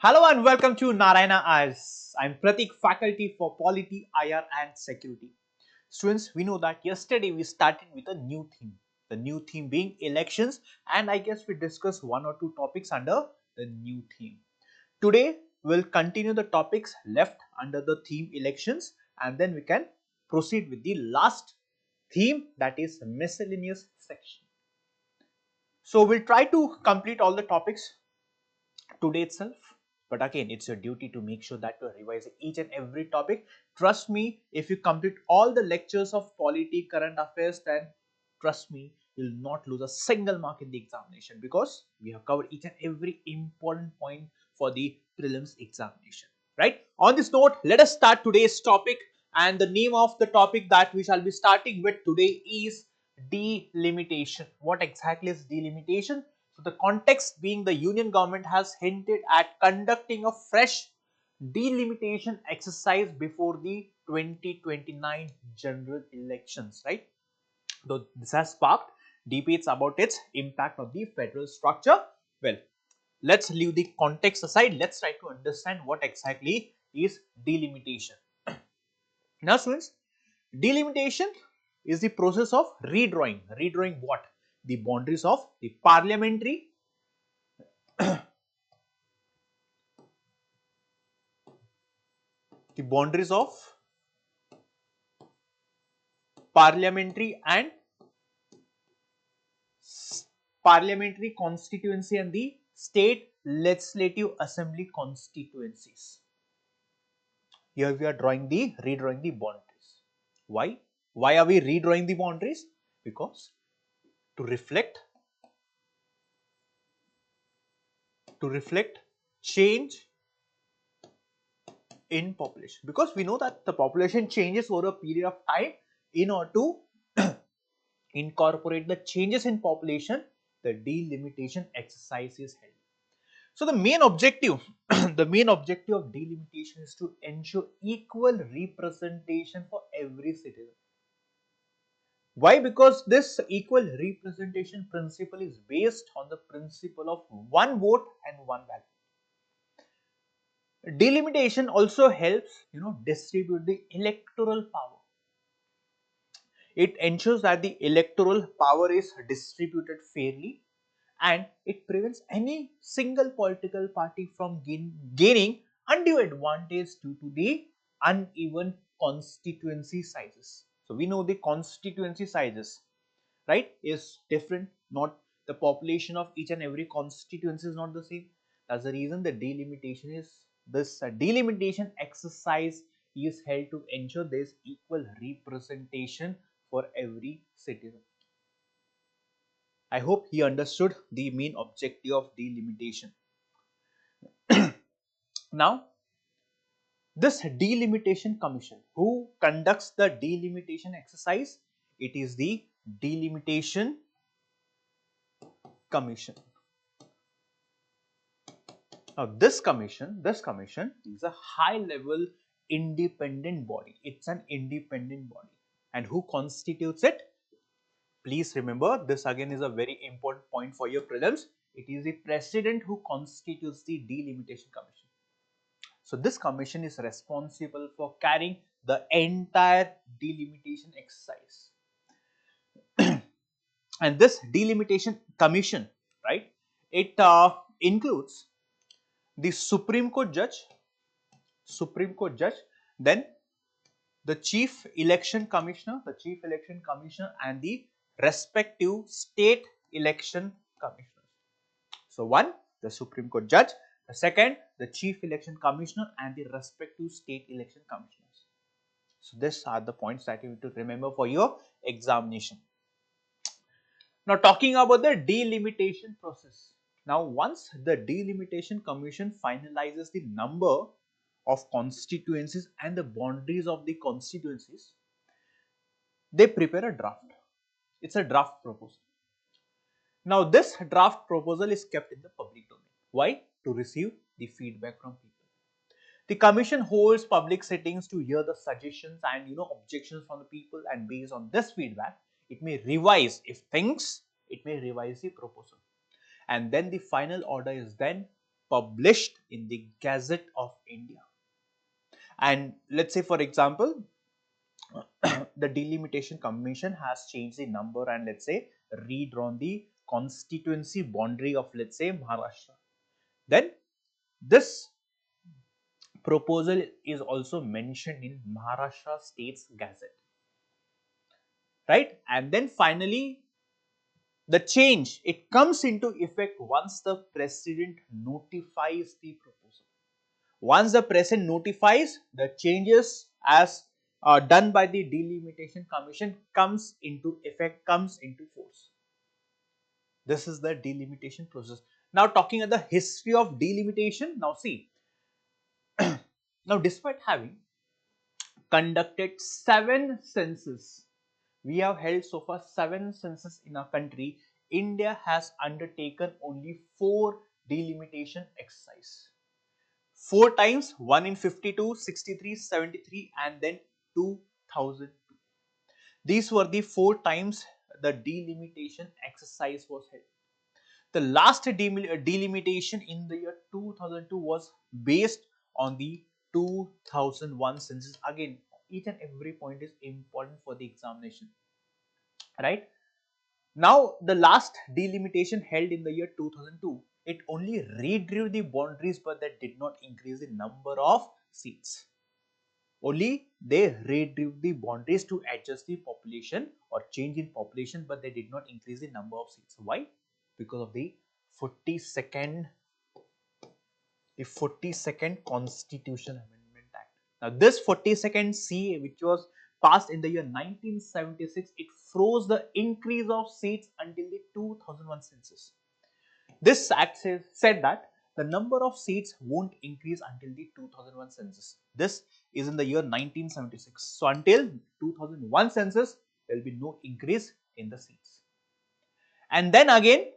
Hello and welcome to Narayana Eyes. I'm Pratik, faculty for Polity, IR and Security. Students, we know that yesterday we started with a new theme. The new theme being elections, and I guess we discussed one or two topics under the new theme. Today we'll continue the topics left under the theme elections, and then we can proceed with the last theme, that is miscellaneous section. So we'll try to complete all the topics today itself, but again it's your duty to make sure that you revise each and every topic. Trust me, if you complete all the lectures of polity, current affairs, then trust me, you'll not lose a single mark in the examination, because we have covered each and every important point for the prelims examination. Right, on this note, let us start today's topic, and the name of the topic that we shall be starting with today is delimitation. What exactly is delimitation? So the context being the union government has hinted at conducting a fresh delimitation exercise before the 2029 general elections, right? Though this has sparked debates about its impact on the federal structure. Well, let's leave the context aside. Let's try to understand what exactly is delimitation. Now, students, delimitation is the process of redrawing. Redrawing what? The boundaries of the parliamentary the boundaries of parliamentary and parliamentary constituency and the state legislative assembly constituencies. Here we are redrawing the boundaries. Why? Why are we redrawing the boundaries? Because to reflect change in population, because we know that the population changes over a period of time. In order to incorporate the changes in population, the delimitation exercise is held. So the main objective, the main objective of delimitation is to ensure equal representation for every citizen. Why? Because this equal representation principle is based on the principle of one vote and one ballot. Delimitation also helps, distribute the electoral power. It ensures that the electoral power is distributed fairly, and it prevents any single political party from gaining undue advantage due to the uneven constituency sizes. So we know the constituency sizes, right, is different. Not the population of each and every constituency is not the same. That's the reason the delimitation is this delimitation exercise is held to ensure there is equal representation for every citizen. I hope he understood the main objective of delimitation. Now, this delimitation commission, who conducts the delimitation exercise? It is the delimitation commission. Now, this commission is a high level independent body. It's an independent body. And who constitutes it? Please remember, this again is a very important point for your prelims. It is the president who constitutes the delimitation commission. So this commission is responsible for carrying the entire delimitation exercise. And this delimitation commission, right, it includes the Supreme Court judge, then the chief election commissioner, and the respective state election commissioners. So one, the Supreme Court judge; the second, the chief election commissioner, and the respective state election commissioners. So these are the points that you need to remember for your examination. Now, talking about the delimitation process. Now, once the delimitation commission finalizes the number of constituencies and the boundaries of the constituencies, they prepare a draft. It's a draft proposal. Now, this draft proposal is kept in the public domain. Why? To receive the feedback from people. The commission holds public sittings to hear the suggestions and objections from the people, and based on this feedback, it may revise, if thinks, it may revise the proposal, and then the final order is then published in the Gazette of India. And let's say, for example, the Delimitation Commission has changed the number and let's say redrawn the constituency boundary of let's say Maharashtra. Then this proposal is also mentioned in Maharashtra State's Gazette, right? And then finally, the change it comes into effect once the president notifies the proposal. Once the president notifies, the changes as done by the Delimitation Commission comes into effect, comes into force. This is the delimitation process. Now talking at the history of delimitation, now see, now despite having conducted 7 census, we have held so far 7 census in our country, India has undertaken only 4 delimitation exercise. 4 times, 1 in 52, 63, 73 and then 2002. These were the 4 times the delimitation exercise was held. The last delimitation in the year 2002 was based on the 2001 census. Again, each and every point is important for the examination, right? Now, the last delimitation held in the year 2002, it only redrew the boundaries but that did not increase the number of seats. Only they redrew the boundaries to adjust the population or change in population, but they did not increase the number of seats. Why? Because of the 42nd Constitution Amendment Act. Now, this 42nd CA, which was passed in the year 1976, it froze the increase of seats until the 2001 census. This act said that the number of seats won't increase until the 2001 census. This is in the year 1976. So, until 2001 census, there will be no increase in the seats. And then again,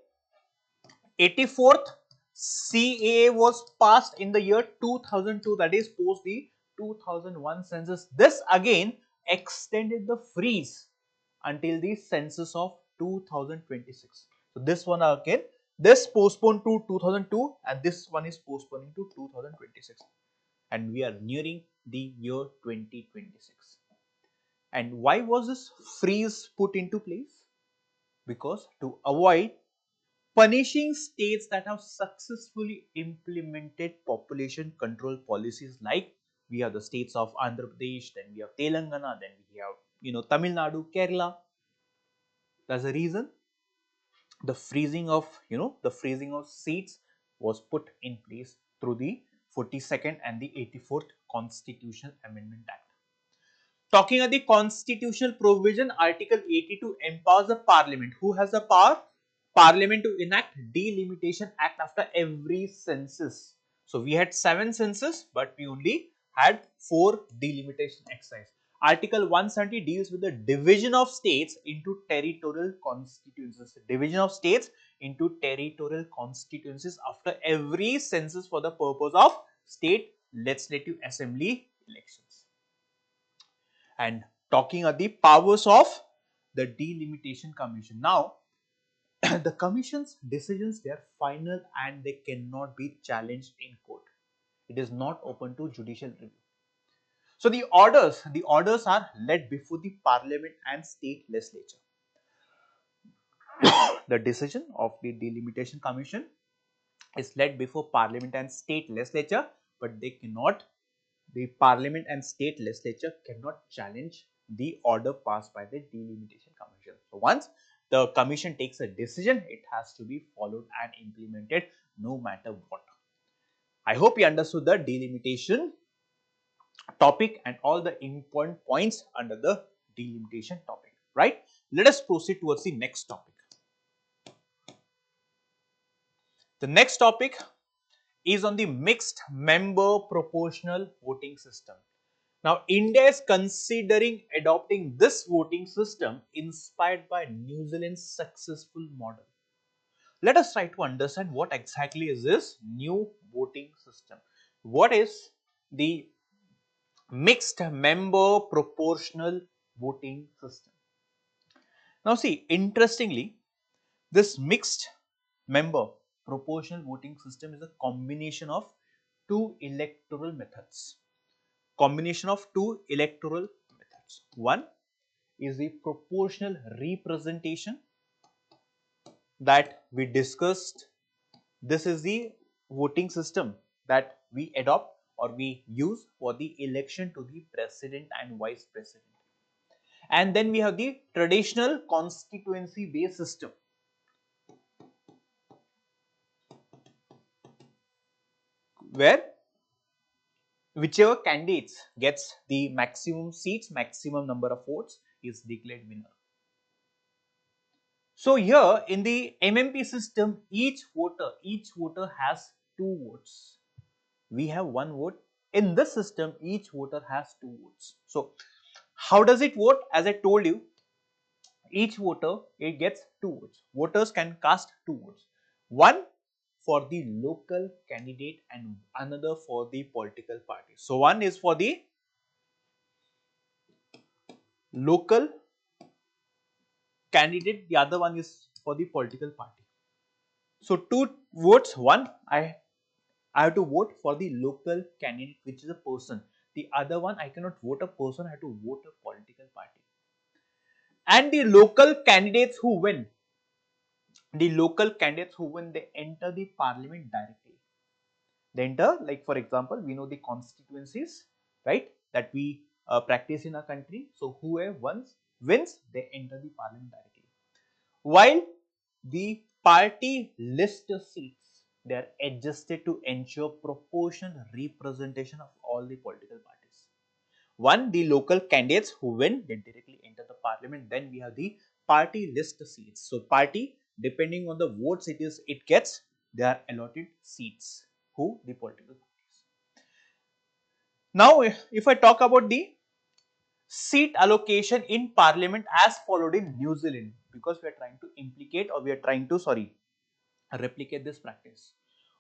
84th CAA was passed in the year 2002, that is post the 2001 census. This again extended the freeze until the census of 2026. So, this one again, this postponed to 2002 and this one is postponing to 2026 and we are nearing the year 2026. And why was this freeze put into place? Because to avoid punishing states that have successfully implemented population control policies, like we have the states of Andhra Pradesh, then we have Telangana, then we have Tamil Nadu, Kerala. That's the reason the freezing of seats was put in place through the 42nd and the 84th Constitutional Amendment Act. Talking of the constitutional provision, Article 82 empowers the Parliament. Who has the power? Parliament to enact Delimitation Act after every census. So, we had 7 census, but we only had 4 delimitation exercise. Article 170 deals with the division of states into territorial constituencies. Division of states into territorial constituencies after every census for the purpose of state legislative assembly elections. And talking of the powers of the Delimitation Commission. Now, the commission's decisions, they are final and they cannot be challenged in court. It is not open to judicial review. So the orders are led before the parliament and state legislature. The decision of the Delimitation Commission is led before parliament and state legislature, but the parliament and state legislature cannot challenge the order passed by the Delimitation Commission. So once the commission takes a decision, it has to be followed and implemented no matter what. I hope you understood the delimitation topic and all the important points under the delimitation topic, right? Let us proceed towards the next topic. The next topic is on the mixed member proportional voting system. Now, India is considering adopting this voting system inspired by New Zealand's successful model. Let us try to understand what exactly is this new voting system. What is the mixed member proportional voting system? Now see, interestingly, this mixed member proportional voting system is a combination of two electoral methods. Combination of two electoral methods. One is the proportional representation that we discussed. This is the voting system that we adopt or we use for the election to the president and vice president. And then we have the traditional constituency based system, where whichever candidates gets the maximum seats, maximum number of votes is declared winner. So here in the MMP system, each voter has two votes. We have one vote. In this system, each voter has two votes. So how does it vote? As I told you, each voter it gets two votes. Voters can cast two votes. One for the local candidate and another for the political party. So one is for the local candidate, the other one is for the political party. So two votes, one I have to vote for the local candidate, which is a person. The other one, I cannot vote a person, I have to vote a political party. And the local candidates who win, they enter the parliament directly. They enter, like for example, we know the constituencies, right, that we practice in our country. So whoever wins, they enter the parliament directly. While the party list seats, they are adjusted to ensure proportional representation of all the political parties. One, the local candidates who win, they directly enter the parliament. Then we have the party list seats. So party, depending on the votes it gets, they are allotted seats. Who? The political parties. Now, if I talk about the seat allocation in parliament as followed in New Zealand, because we are trying to implicate or we are trying to, replicate this practice.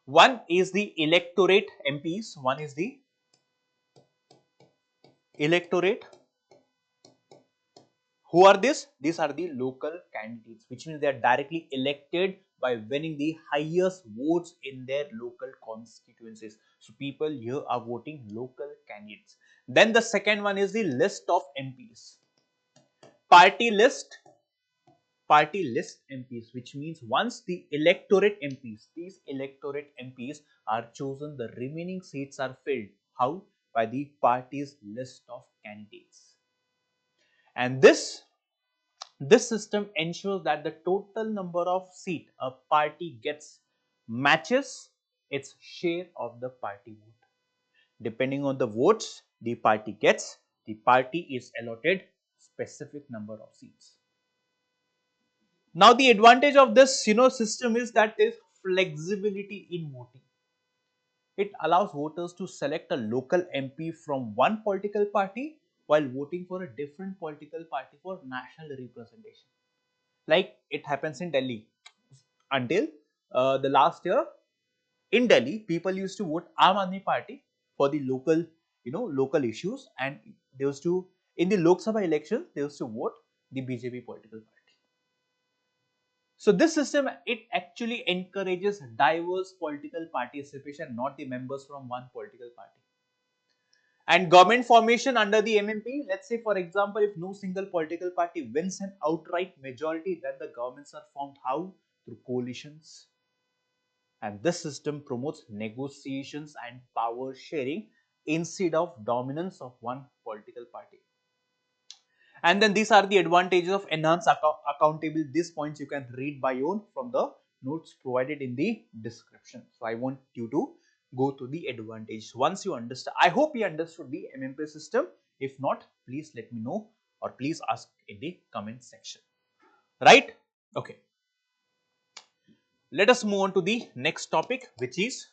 One is the electorate MPs, one is the electorate. Who are this? These are the local candidates, which means they are directly elected by winning the highest votes in their local constituencies. So people here are voting local candidates. Then the second one is the list of MPs. Party list MPs, which means once the electorate MPs, these electorate MPs are chosen, the remaining seats are filled. How? By the party's list of candidates. And this system ensures that the total number of seats a party gets matches its share of the party vote. Depending on the votes the party gets, the party is allotted specific number of seats. Now the advantage of this system is that there is flexibility in voting. It allows voters to select a local MP from one political party while voting for a different political party for national representation. Like it happens in Delhi. Until the last year in Delhi, people used to vote Aam Aadmi Party for the local issues, and they used to, in the Lok Sabha elections, they used to vote the BJP political party. So this system, it actually encourages diverse political participation, not the members from one political party. And government formation under the MMP, let's say for example, if no single political party wins an outright majority, then the governments are formed how? Through coalitions. And this system promotes negotiations and power sharing instead of dominance of one political party. And then these are the advantages of enhanced accountability. These points you can read by your own from the notes provided in the description. So I want you to go to the advantages. Once you understand, I hope you understood the MMP system. If not, please let me know or please ask in the comment section. Right? Okay. Let us move on to the next topic, which is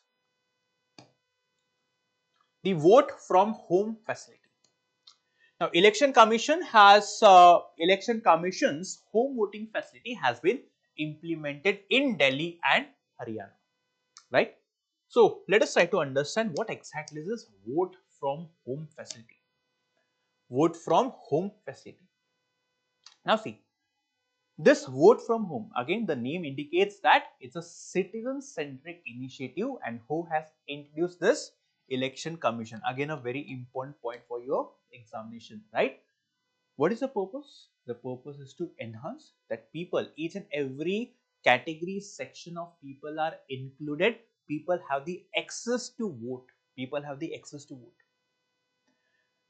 the vote from home facility. Now, election commission's home voting facility has been implemented in Delhi and Haryana, right? So let us try to understand what exactly is this vote from home facility. Vote from home facility. Now see, This vote from home, again the name indicates that it's a citizen centric initiative, and who has introduced this? Election Commission. Again a very important point for your examination, right? What is the purpose? The purpose is to enhance that people, each and every category section of people are included. People have the access to vote. People have the access to vote.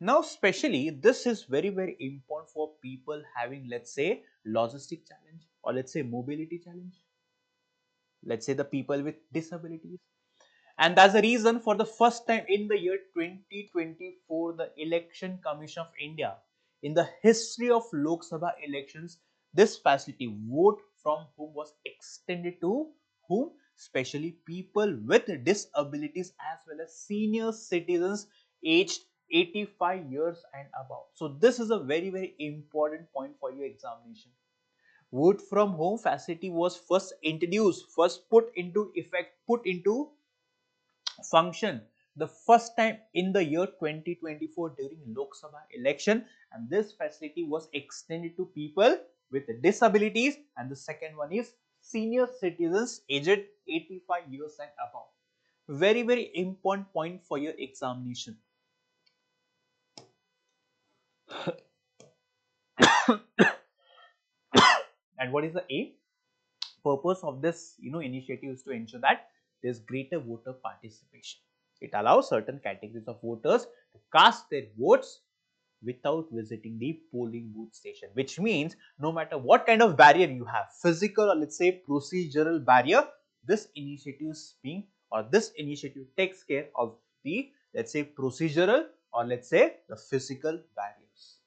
Now, especially this is very important for people having, let's say, logistic challenge, or let's say mobility challenge. Let's say the people with disabilities. And that's the reason, for the first time in the year 2024, the Election Commission of India, in the history of Lok Sabha elections, this facility, vote from home, was extended to whom? Especially people with disabilities as well as senior citizens aged 85 years and above. So this is a very important point for your examination. Vote from home facility was first introduced, first put into effect, put into function the first time in the year 2024 during Lok Sabha election, and this facility was extended to people with disabilities, and the second one is senior citizens aged 85 years and above. Very important point for your examination. And what is the aim? Purpose of this initiative is to ensure that there's greater voter participation. It allows certain categories of voters to cast their votes without visiting the polling booth station, which means no matter what kind of barrier you have, physical or let's say procedural barrier, this initiative is being, or this initiative takes care of the, let's say, procedural or let's say the physical barriers.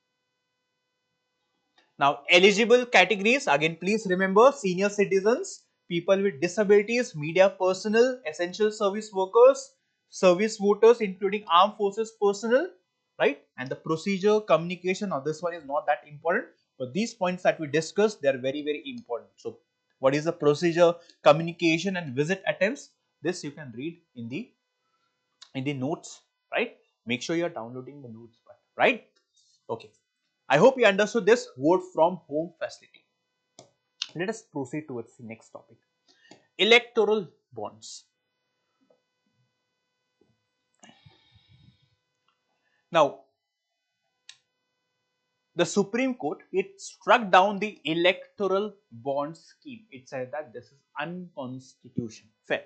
Now, eligible categories, again please remember: senior citizens, people with disabilities, media personnel, essential service workers, service voters including armed forces personnel, right? And the procedure, communication, now this one is not that important, but these points that we discussed, they are very important. So, what is the procedure, communication and visit attempts? This you can read in the notes, right? Make sure you are downloading the notes, right? Okay. I hope you understood this vote from home facility. Let us proceed towards the next topic. Electoral bonds. Now, the Supreme Court, it struck down the electoral bond scheme. It said that this is unconstitutional. Fair.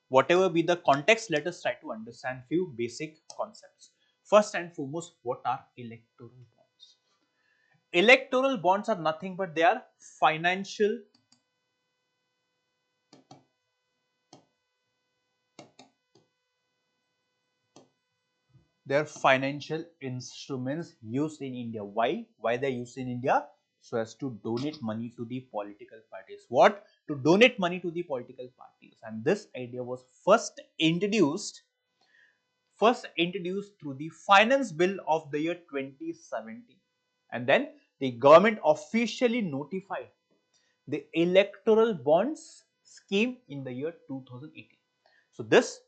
Whatever be the context, let us try to understand few basic concepts. First and foremost, what are electoral bonds? Electoral bonds are nothing but they are financial instruments used in India. Why? Why they are used in India? So as to donate money to the political parties. What? To donate money to the political parties. And this idea was first introduced through the Finance Bill of the year 2017. And then the government officially notified the electoral bonds scheme in the year 2018. So this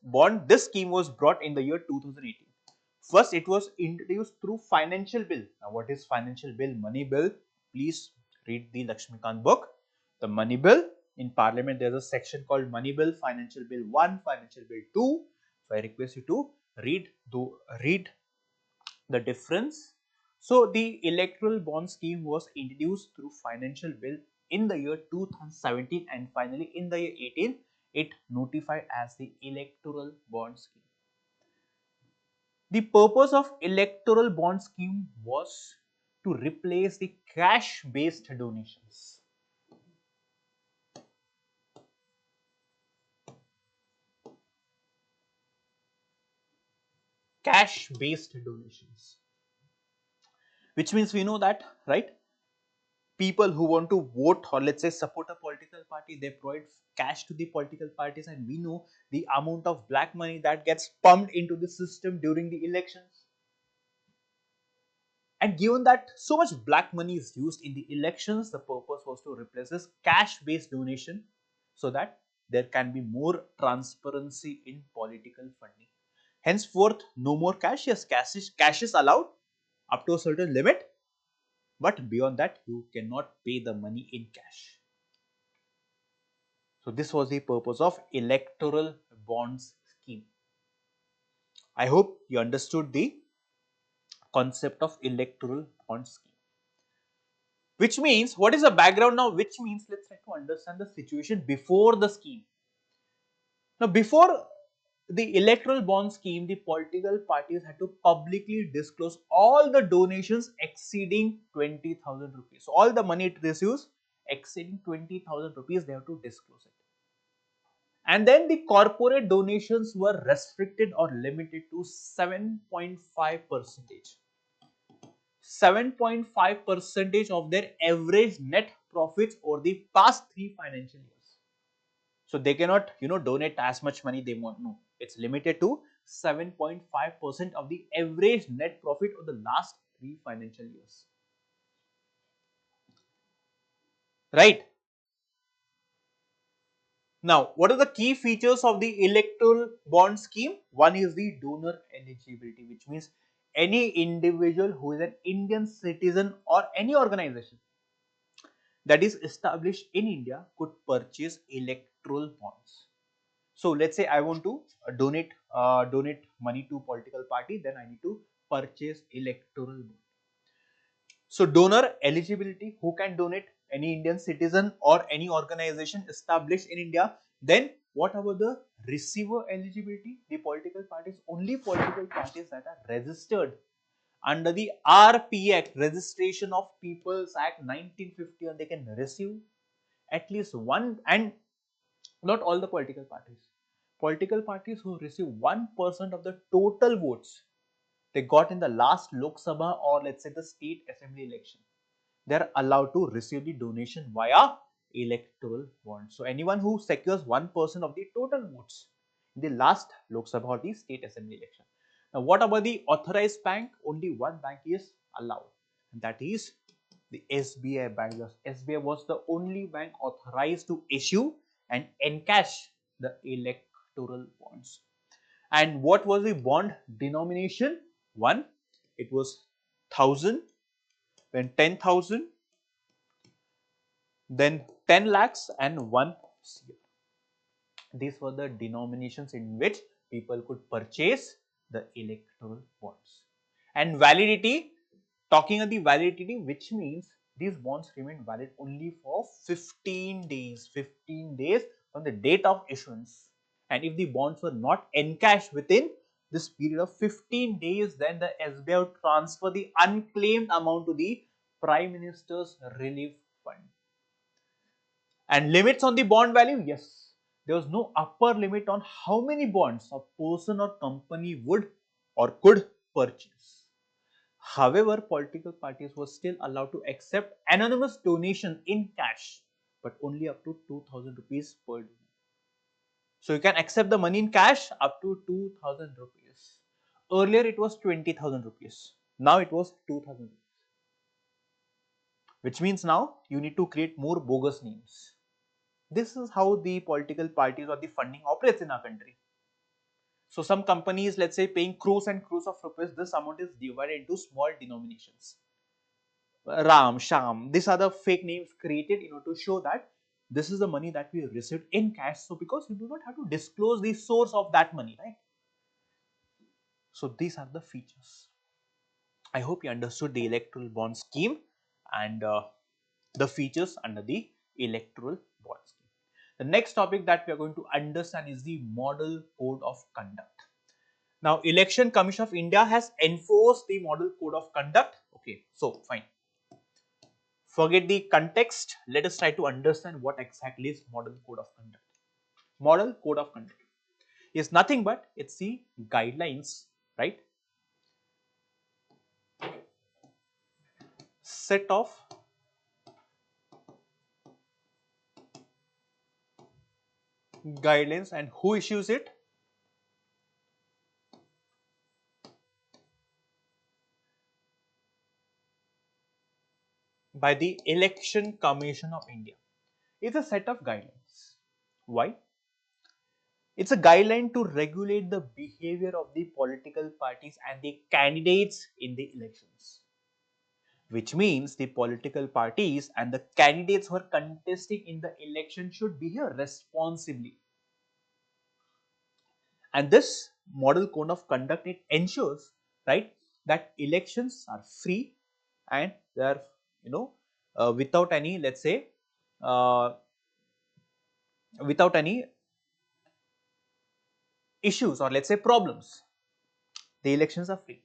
scheme was brought in the year 2018. First, it was introduced through financial bill. Now, what is financial bill? Money bill. Please read the Lakshmikant book. The money bill in Parliament. There is a section called Money Bill, Financial Bill 1, Financial Bill 2. So, I request you to read the difference. So, the electoral bond scheme was introduced through financial bill in the year 2017, and finally in the year 18 it notified as the electoral bond scheme. The purpose of electoral bond scheme was to replace the cash based donations. Cash based donations, which means we know that, right? People who want to vote or let's say support a political party, they provide cash to the political parties, and we know the amount of black money that gets pumped into the system during the elections. And given that so much black money is used in the elections, the purpose was to replace this cash based donation so that there can be more transparency in political funding. Henceforth, no more cash. Yes, cash is allowed up to a certain limit, but beyond that you cannot pay the money in cash. So this was the purpose of electoral bonds scheme. I hope you understood the concept of electoral bond scheme. Which means, what is the background now? Which means, let's try to understand the situation before the scheme. Now, before the electoral bond scheme, the political parties had to publicly disclose all the donations exceeding 20,000 rupees. So, all the money it receives exceeding 20,000 rupees, they have to disclose it. And then the corporate donations were restricted or limited to 7.5 percentage. 7.5 percentage of their average net profits over the past 3 financial years. So they cannot, donate as much money they want. No, it's limited to 7.5% of the average net profit of the last 3 financial years. Right. Now, what are the key features of the electoral bond scheme? One is the donor eligibility, which means any individual who is an Indian citizen or any organization that is established in India could purchase electoral bonds. So let's say I want to donate money to political party, then I need to purchase electoral bond. So donor eligibility, who can donate? Any Indian citizen or any organization established in India. Then what about the receiver eligibility? The political parties, only political parties that are registered under the RP Act, Registration of People's Act 1950, and they can receive at least one, and not all the political parties. Political parties who receive 1% of the total votes they got in the last Lok Sabha or let's say the state assembly election, they are allowed to receive the donation via electoral bond. So anyone who secures 1% of the total votes in the last Lok Sabha or the state assembly election. Now what about the authorized bank? Only one bank is allowed, and that is the SBI bank. The SBI was the only bank authorized to issue and encash the electoral bonds. And what was the bond denomination? One, it was 1,000, then 10,000, then 10 lakhs and 1 crore. These were the denominations in which people could purchase the electoral bonds. And validity, talking of the validity, which means these bonds remain valid only for 15 days. 15 days from the date of issuance. And if the bonds were not encashed within this period of 15 days, then the SBI would transfer the unclaimed amount to the Prime Minister's Relief Fund. And limits on the bond value? Yes. There was no upper limit on how many bonds a person or company would or could purchase. However, political parties were still allowed to accept anonymous donation in cash, but only up to 2,000 rupees per donation. So you can accept the money in cash up to 2,000 rupees. Earlier it was 20,000 rupees. Now it was 2,000 rupees. Which means now you need to create more bogus names. This is how the political parties or the funding operates in our country. So some companies, let's say, paying crores and crores of rupees, this amount is divided into small denominations. Ram, Sham, these are the fake names created in order to show that this is the money that we received in cash. So because you do not have to disclose the source of that money, right? So these are the features. I hope you understood the electoral bond scheme and the features under the electoral bond scheme. The next topic that we are going to understand is the Model Code of Conduct. Now, Election Commission of India has enforced the Model Code of Conduct. Okay, so fine. Forget the context. Let us try to understand what exactly is Model Code of Conduct. Model Code of Conduct is nothing but it's the guidelines, right? Set of guidelines, and who issues it? By the Election Commission of India. It's a set of guidelines. Why? It's a guideline to regulate the behavior of the political parties and the candidates in the elections. which means the political parties and the candidates who are contesting in the election should behave responsibly. And this model code of conduct, it ensures, right, that elections are free and they are, you know, without any, let's say, uh, without any issues or let's say problems. The elections are free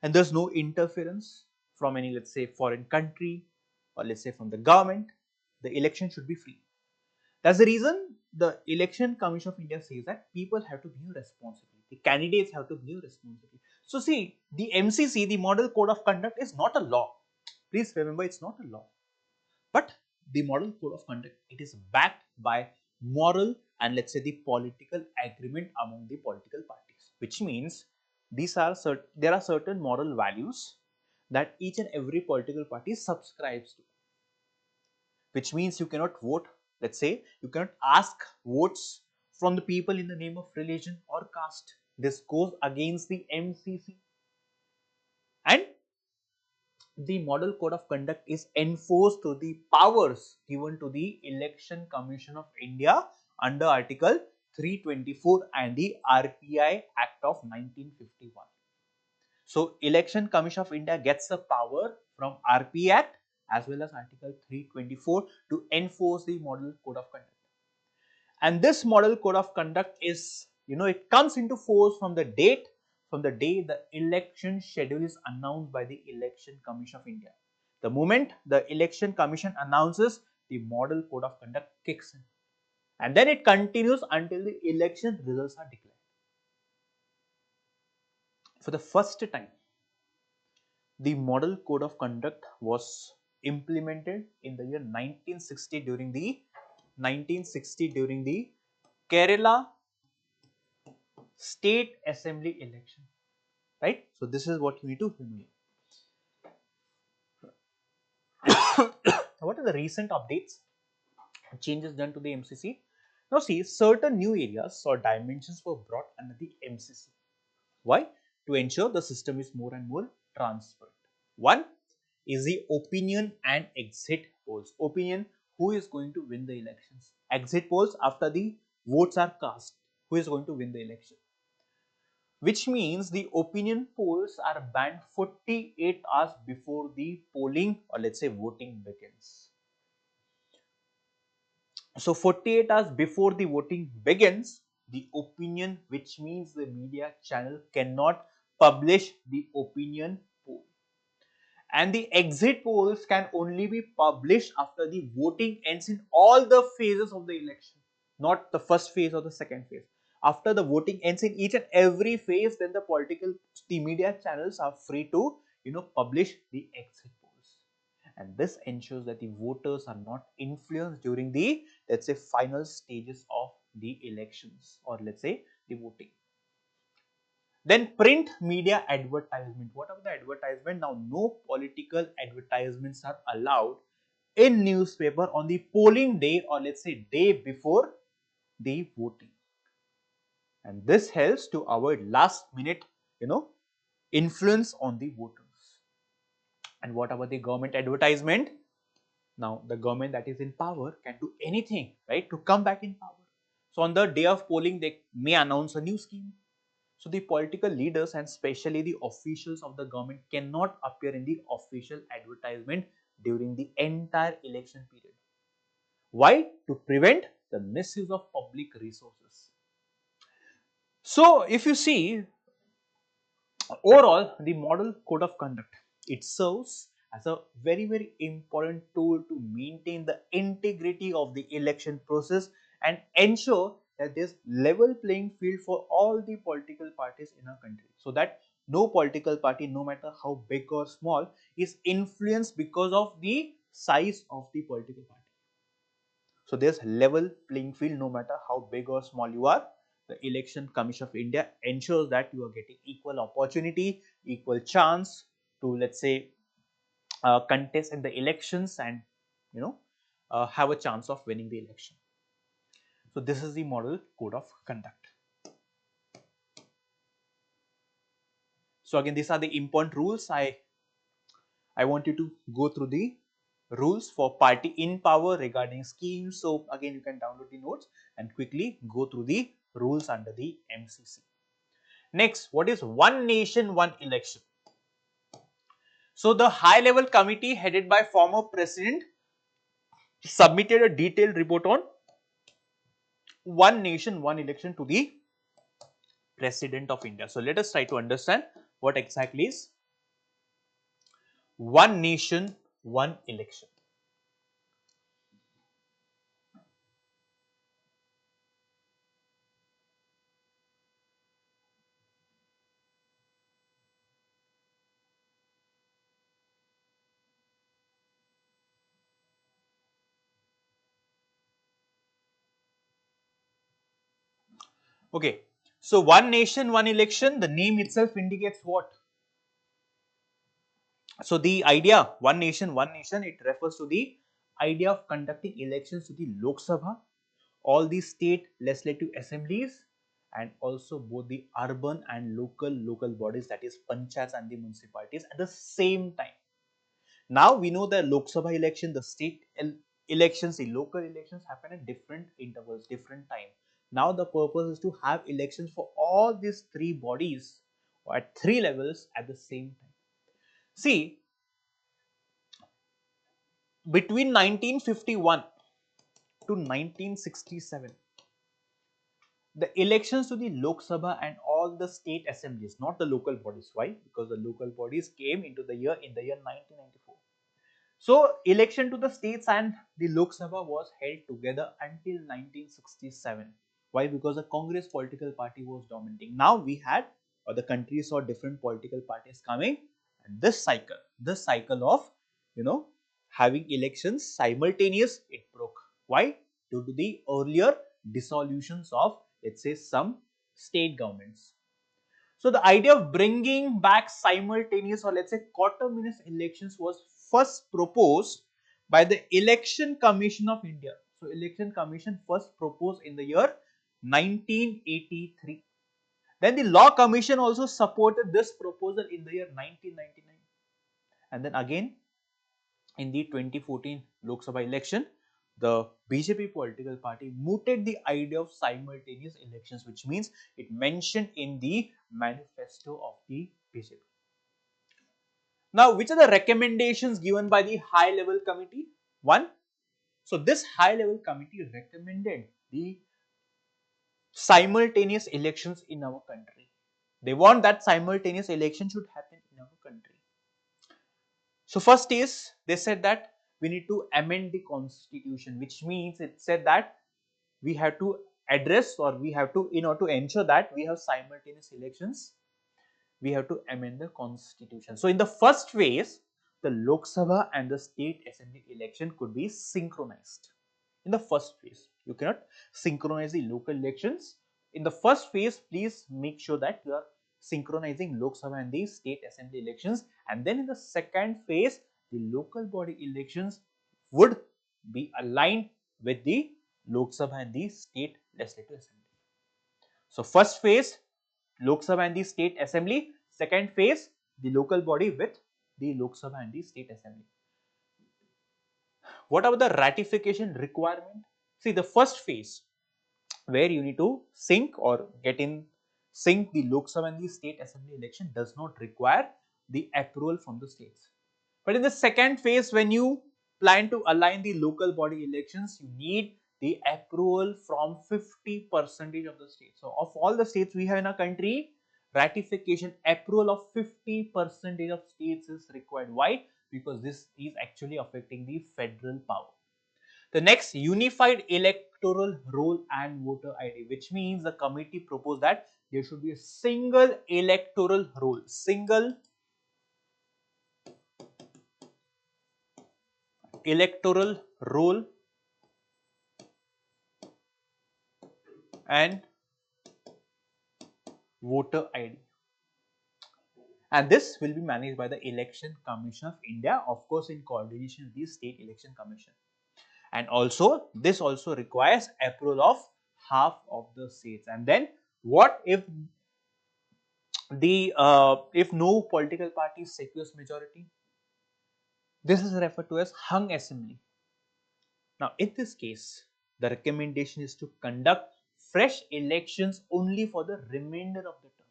and there's no interference from any, let's say, foreign country or let's say from the government. The election should be free. That's the reason the Election Commission of India says that people have to behave responsibly. The candidates have to behave responsibly. So see, the MCC, the Model Code of Conduct, is not a law. Please remember, it's not a law. But the Model Code of Conduct, it is backed by moral and let's say the political agreement among the political parties, which means there are certain moral values that each and every political party subscribes to, which means you cannot vote, let's say, you cannot ask votes from the people in the name of religion or caste. This goes against the MCC. And the Model Code of Conduct is enforced to the powers given to the Election Commission of India under Article 324 and the RPI Act of 1951. So, Election Commission of India gets the power from RP Act as well as Article 324 to enforce the Model Code of Conduct. And this Model Code of Conduct is, it comes into force from the day the election schedule is announced by the Election Commission of India. The moment the Election Commission announces, the Model Code of Conduct kicks in. And then it continues until the election results are declared. For the first time, the Model Code of Conduct was implemented in the year 1960 during the Kerala State Assembly election, right? So this is what you need to remember. What are the recent updates, changes done to the MCC? Now see, certain new areas or dimensions were brought under the MCC. Why? To ensure the system is more and more transparent. One is the opinion and exit polls. Opinion, who is going to win the elections? Exit polls, after the votes are cast, who is going to win the election? Which means the opinion polls are banned 48 hours before the polling or let's say voting begins. So 48 hours before the voting begins, the opinion, which means the media channel, cannot publish the opinion poll. And the exit polls can only be published after the voting ends in all the phases of the election, not the first phase or the second phase. After the voting ends in each and every phase, then the media channels are free to, publish the exit polls. And this ensures that the voters are not influenced during the, let's say, final stages of the elections or let's say the voting. Then print media advertisement. What are the advertisement? Now, no political advertisements are allowed in newspaper on the polling day or let's say day before the voting. And this helps to avoid last minute, influence on the voters. And what about the government advertisement? Now, the government that is in power can do anything, right, to come back in power. So, on the day of polling, they may announce a new scheme. So, the political leaders and especially the officials of the government cannot appear in the official advertisement during the entire election period. Why? To prevent the misuse of public resources. So, if you see, overall, the Model Code of Conduct, it serves as a very important tool to maintain the integrity of the election process and ensure that there's level playing field for all the political parties in our country, so that no political party, no matter how big or small, is influenced because of the size of the political party. So there's level playing field no matter how big or small you are. The Election Commission of India ensures that you are getting equal opportunity, equal chance to, let's say, contest in the elections and, have a chance of winning the election. So this is the Model Code of Conduct. So again, these are the important rules I I want you to go through the rules for party in power regarding schemes. So again, you can download the notes and quickly go through the rules under the MCC. Next, what is one nation, one election? So the high level committee headed by former president submitted a detailed report on one nation, one election to the president of India. So let us try to understand what exactly is one nation, one election. Okay, so one nation, one election, the name itself indicates what? So the idea, one nation, it refers to the idea of conducting elections to the Lok Sabha, all the state legislative assemblies, and also both the urban and local bodies, that is panchayats and the municipalities at the same time. Now we know the Lok Sabha election, the state elections, the local elections happen at different intervals, different time. Now the purpose is to have elections for all these three bodies or at three levels at the same time. See, between 1951 to 1967, the elections to the Lok Sabha and all the state assemblies, not the local bodies. Why? Because the local bodies came into the year in the year 1994. So election to the states and the Lok Sabha was held together until 1967. Why? Because the Congress political party was dominating. Now we had, or the country saw different political parties coming, and this cycle of, having elections simultaneous, it broke. Why? Due to the earlier dissolutions of, let's say, some state governments. So the idea of bringing back simultaneous, or let's say coterminous elections, was first proposed by the Election Commission of India. So Election Commission first proposed in the year 1983. Then the Law Commission also supported this proposal in the year 1999. And then again in the 2014 Lok Sabha election, the BJP political party mooted the idea of simultaneous elections, which means it mentioned in the manifesto of the BJP. Now, which are the recommendations given by the high level committee? One, so this high level committee recommended the simultaneous elections in our country. They want that simultaneous election should happen in our country. So first is, they said that we need to amend the constitution, which means it said that we have to address, or we have to, in order to ensure that we have simultaneous elections, we have to amend the constitution. So in the first phase, the Lok Sabha and the state assembly election could be synchronized. In the first phase, you cannot synchronize the local elections. In the first phase, please make sure that you are synchronizing Lok Sabha and the state assembly elections, and then in the second phase, the local body elections would be aligned with the Lok Sabha and the state legislative assembly. So first phase, Lok Sabha and the state assembly. Second phase, the local body with the Lok Sabha and the state assembly. What about the ratification requirement? See, the first phase, where you need to sync or get in sync the Lok Sabha and the state assembly election, does not require the approval from the states. But in the second phase, when you plan to align the local body elections, you need the approval from 50% of the states. So of all the states we have in our country, ratification approval of 50% of states is required. Why? Because this is actually affecting the federal power. The next, unified electoral roll and voter ID, which means the committee proposed that there should be a single electoral roll, single electoral roll and voter ID. And this will be managed by the Election Commission of India, of course, in coordination with the State Election Commission. And also, this also requires approval of half of the states. And then, what if the if no political party secures majority? This is referred to as hung assembly. Now, in this case, the recommendation is to conduct fresh elections only for the remainder of the term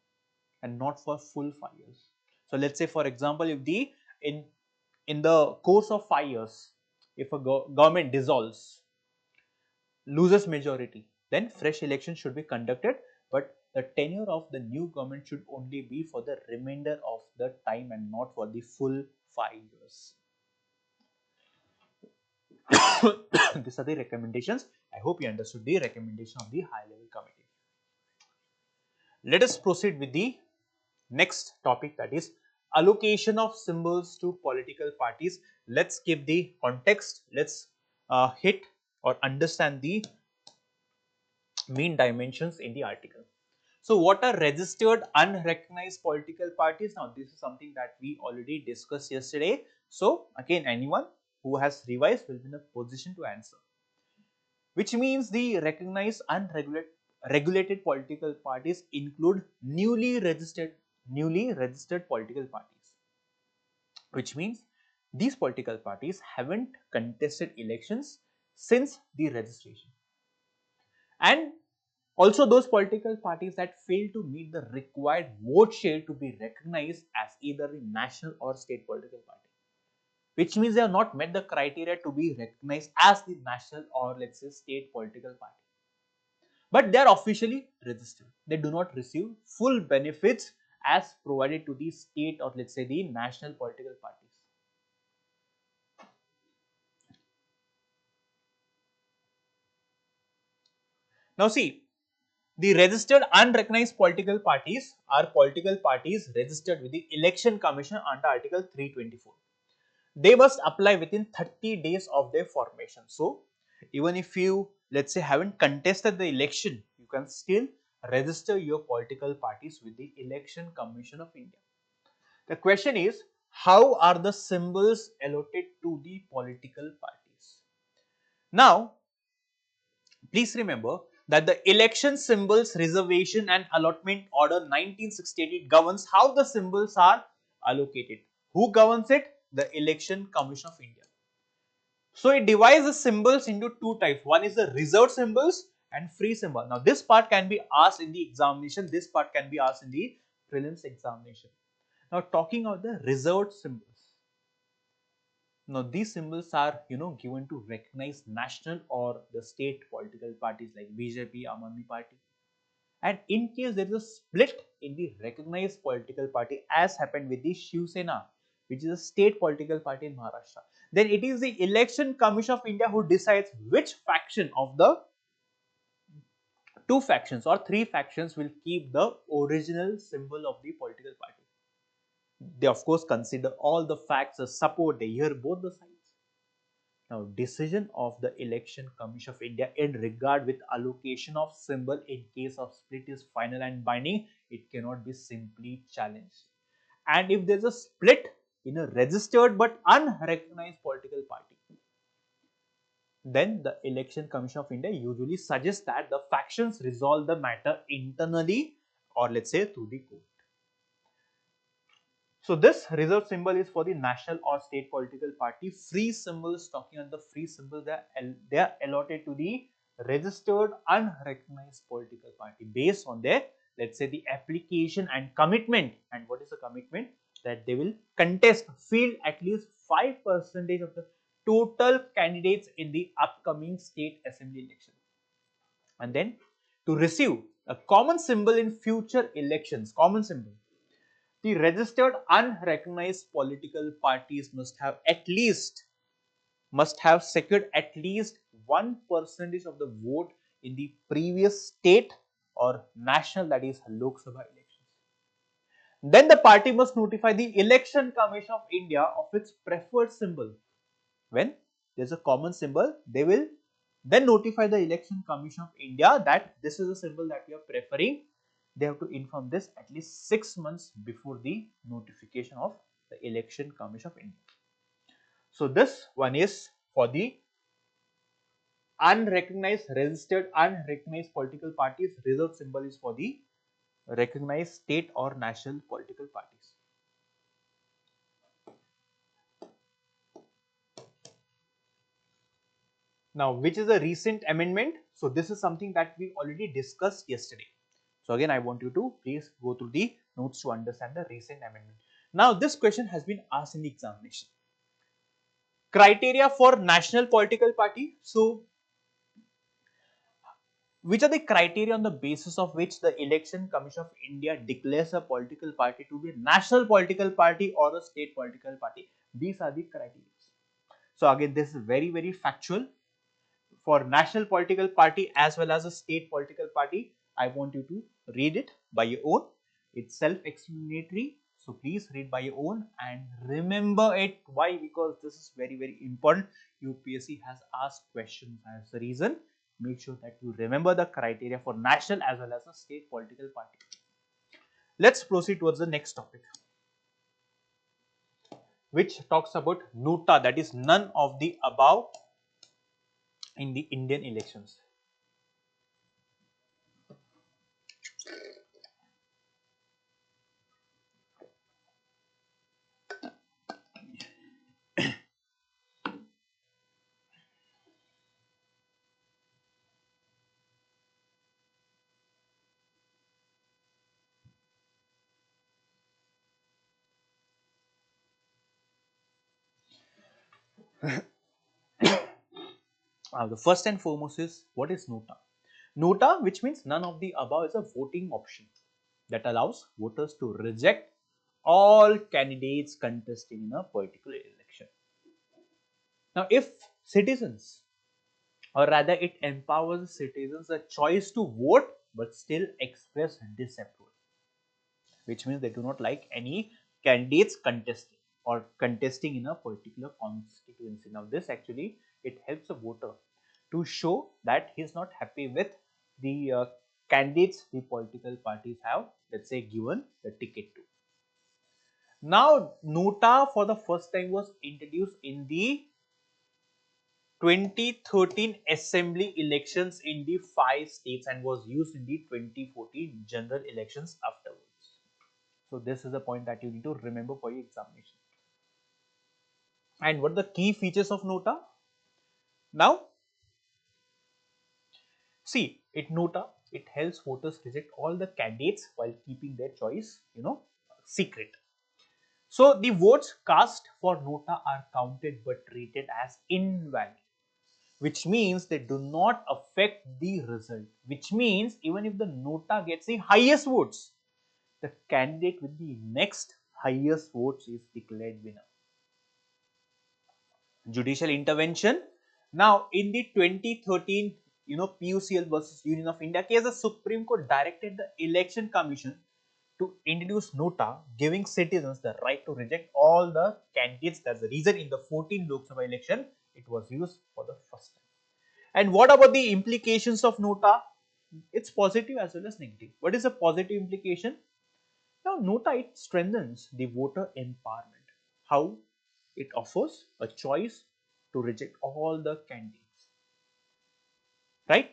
and not for full 5 years. So, let's say for example, if the in the course of 5 years, if a government dissolves, loses majority, then fresh elections should be conducted, but the tenure of the new government should only be for the remainder of the time and not for the full 5 years. These are the recommendations. I hope you understood the recommendation of the high level committee. Let us proceed with the next topic, that is allocation of symbols to political parties. Let's give the context. Let's hit or understand the main dimensions in the article. So, what are registered unrecognized political parties? Now, this is something that we already discussed yesterday. So, again, anyone who has revised will be in a position to answer. Which means the recognized unregulated political parties include newly registered political parties. Which means these political parties haven't contested elections since the registration. And also those political parties that fail to meet the required vote share to be recognized as either the national or state political party, which means they have not met the criteria to be recognized as the national or let's say state political party. But they are officially registered. They do not receive full benefits as provided to the state or let's say the national political parties. Now see, the registered unrecognized political parties are political parties registered with the Election Commission under Article 324. They must apply within 30 days of their formation. So, even if you let's say haven't contested the election, you can still register your political parties with the Election Commission of India. The question is, how are the symbols allotted to the political parties? Now, please remember that the Election Symbols Reservation and Allotment Order 1968 governs how the symbols are allocated. Who governs it? The Election Commission of India. So it divides the symbols into two types. One is the reserved symbols and free symbol. Now this part can be asked in the examination. This part can be asked in the prelims examination. Now talking of the reserved symbols. Now these symbols are given to recognize national or the state political parties like BJP, Aam Aadmi Party. And in case there is a split in the recognized political party, as happened with the Shiv Sena, which is a state political party in Maharashtra, then it is the Election Commission of India who decides which faction of the two factions or three factions will keep the original symbol of the political party. They of course consider all the facts as support, they hear both the sides. Now, decision of the Election Commission of India in regard with allocation of symbol in case of split is final and binding. It cannot be simply challenged. And if there is a split in a registered but unrecognized political party, then the Election Commission of India usually suggests that the factions resolve the matter internally or let's say through the court. So this reserve symbol is for the national or state political party. Free symbols, talking on the free symbols, they are allotted to the registered unrecognized political party based on their let's say the application and commitment. And what is the commitment? That they will contest, field at least 5% of the total candidates in the upcoming state assembly election. And then to receive a common symbol in future elections, common symbol, the registered unrecognized political parties must have secured at least 1% of the vote in the previous state or national, that is Lok Sabha elections. Then the party must notify the Election Commission of India of its preferred symbol. When there is a common symbol, they will then notify the Election Commission of India that this is a symbol that we are preferring. They have to inform this at least 6 months before the notification of the Election Commission of India. So this one is for the registered unrecognized political parties. Reserved symbol is for the recognized state or national political parties. Now, which is a recent amendment? So this is something that we already discussed yesterday. So again, I want you to please go through the notes to understand the recent amendment. Now, this question has been asked in the examination. Criteria for national political party. So, which are the criteria on the basis of which the Election Commission of India declares a political party to be a national political party or a state political party? These are the criteria. So again, this is very factual. For national political party as well as a state political party, I want you to read it by your own. It's self-explanatory, so please read by your own and remember it. Why? Because this is very important. UPSC has asked questions as the reason. Make sure that you remember the criteria for national as well as a state political party. Let's proceed towards the next topic, which talks about nota, that is none of the above in the Indian elections. The first and foremost is, what is nota? Nota, which means none of the above, is a voting option that allows voters to reject all candidates contesting in a particular election. Now, if citizens, or rather it empowers citizens the choice to vote but still express disapproval, which means they do not like any candidates contesting in a particular constituency. Now, this actually, it helps a voter to show that he is not happy with the candidates the political parties have, let's say, given the ticket to. Now, nota for the first time was introduced in the 2013 assembly elections in the 5 states and was used in the 2014 general elections afterwards. So this is a point that you need to remember for your examination. And what are the key features of nota? Now, see, it helps voters reject all the candidates while keeping their choice, secret. So the votes cast for nota are counted but treated as invalid, which means they do not affect the result. Which means even if the nota gets the highest votes, the candidate with the next highest votes is declared winner. Judicial intervention. Now, in the 2013, PUCL versus Union of India case, the Supreme Court directed the Election Commission to introduce nota, giving citizens the right to reject all the candidates. That's the reason in the 14 Lok Sabha election, it was used for the first time. And what about the implications of nota? It's positive as well as negative. What is the positive implication? Now, nota, it strengthens the voter empowerment. How? It offers a choice to reject all the candidates, right?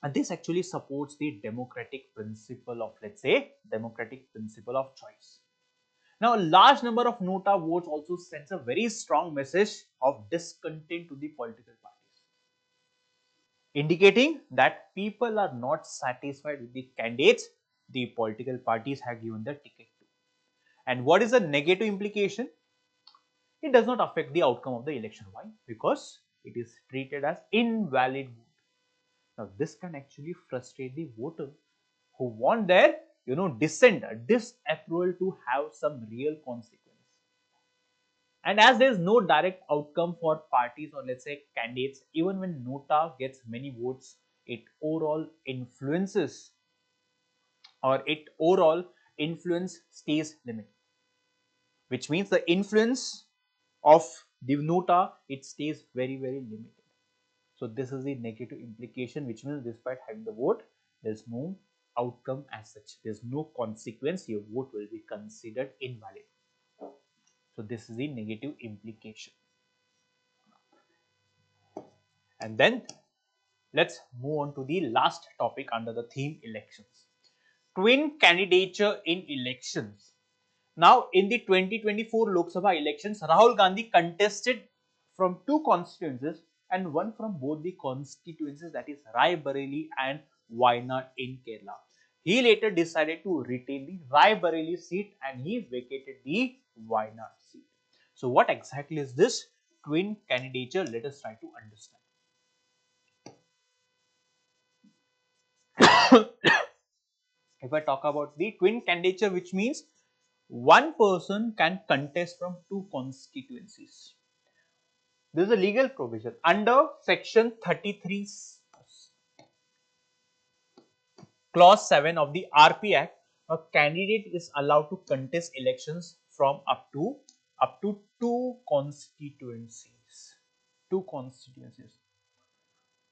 And this actually supports the democratic principle of, let's say, democratic principle of choice. Now, a large number of nota votes also sends a very strong message of discontent to the political parties, indicating that people are not satisfied with the candidates the political parties have given the ticket to. And what is the negative implication? It does not affect the outcome of the election. Why? Because it is treated as invalid vote. Now, this can actually frustrate the voters who want their, dissent, disapproval to have some real consequence. And as there is no direct outcome for parties or, let's say, candidates, even when nota gets many votes, it overall influences, or it overall influence stays limited, which means the influence of the nota, it stays very limited. So this is the negative implication, which means despite having the vote, there is no outcome as such. There is no consequence. Your vote will be considered invalid. So this is the negative implication. And then let's move on to the last topic under the theme elections. Twin candidature in elections. Now, in the 2024 Lok Sabha elections, Rahul Gandhi contested from two constituencies and one from both the constituencies, that is Raebareli and Wayanad in Kerala. He later decided to retain the Raebareli seat and he vacated the Wayanad seat. So what exactly is this twin candidature? Let us try to understand. If I talk about the twin candidature, which means one person can contest from two constituencies. This is a legal provision. Under section 33 clause 7 of the RP Act, a candidate is allowed to contest elections from up to two constituencies. Two constituencies.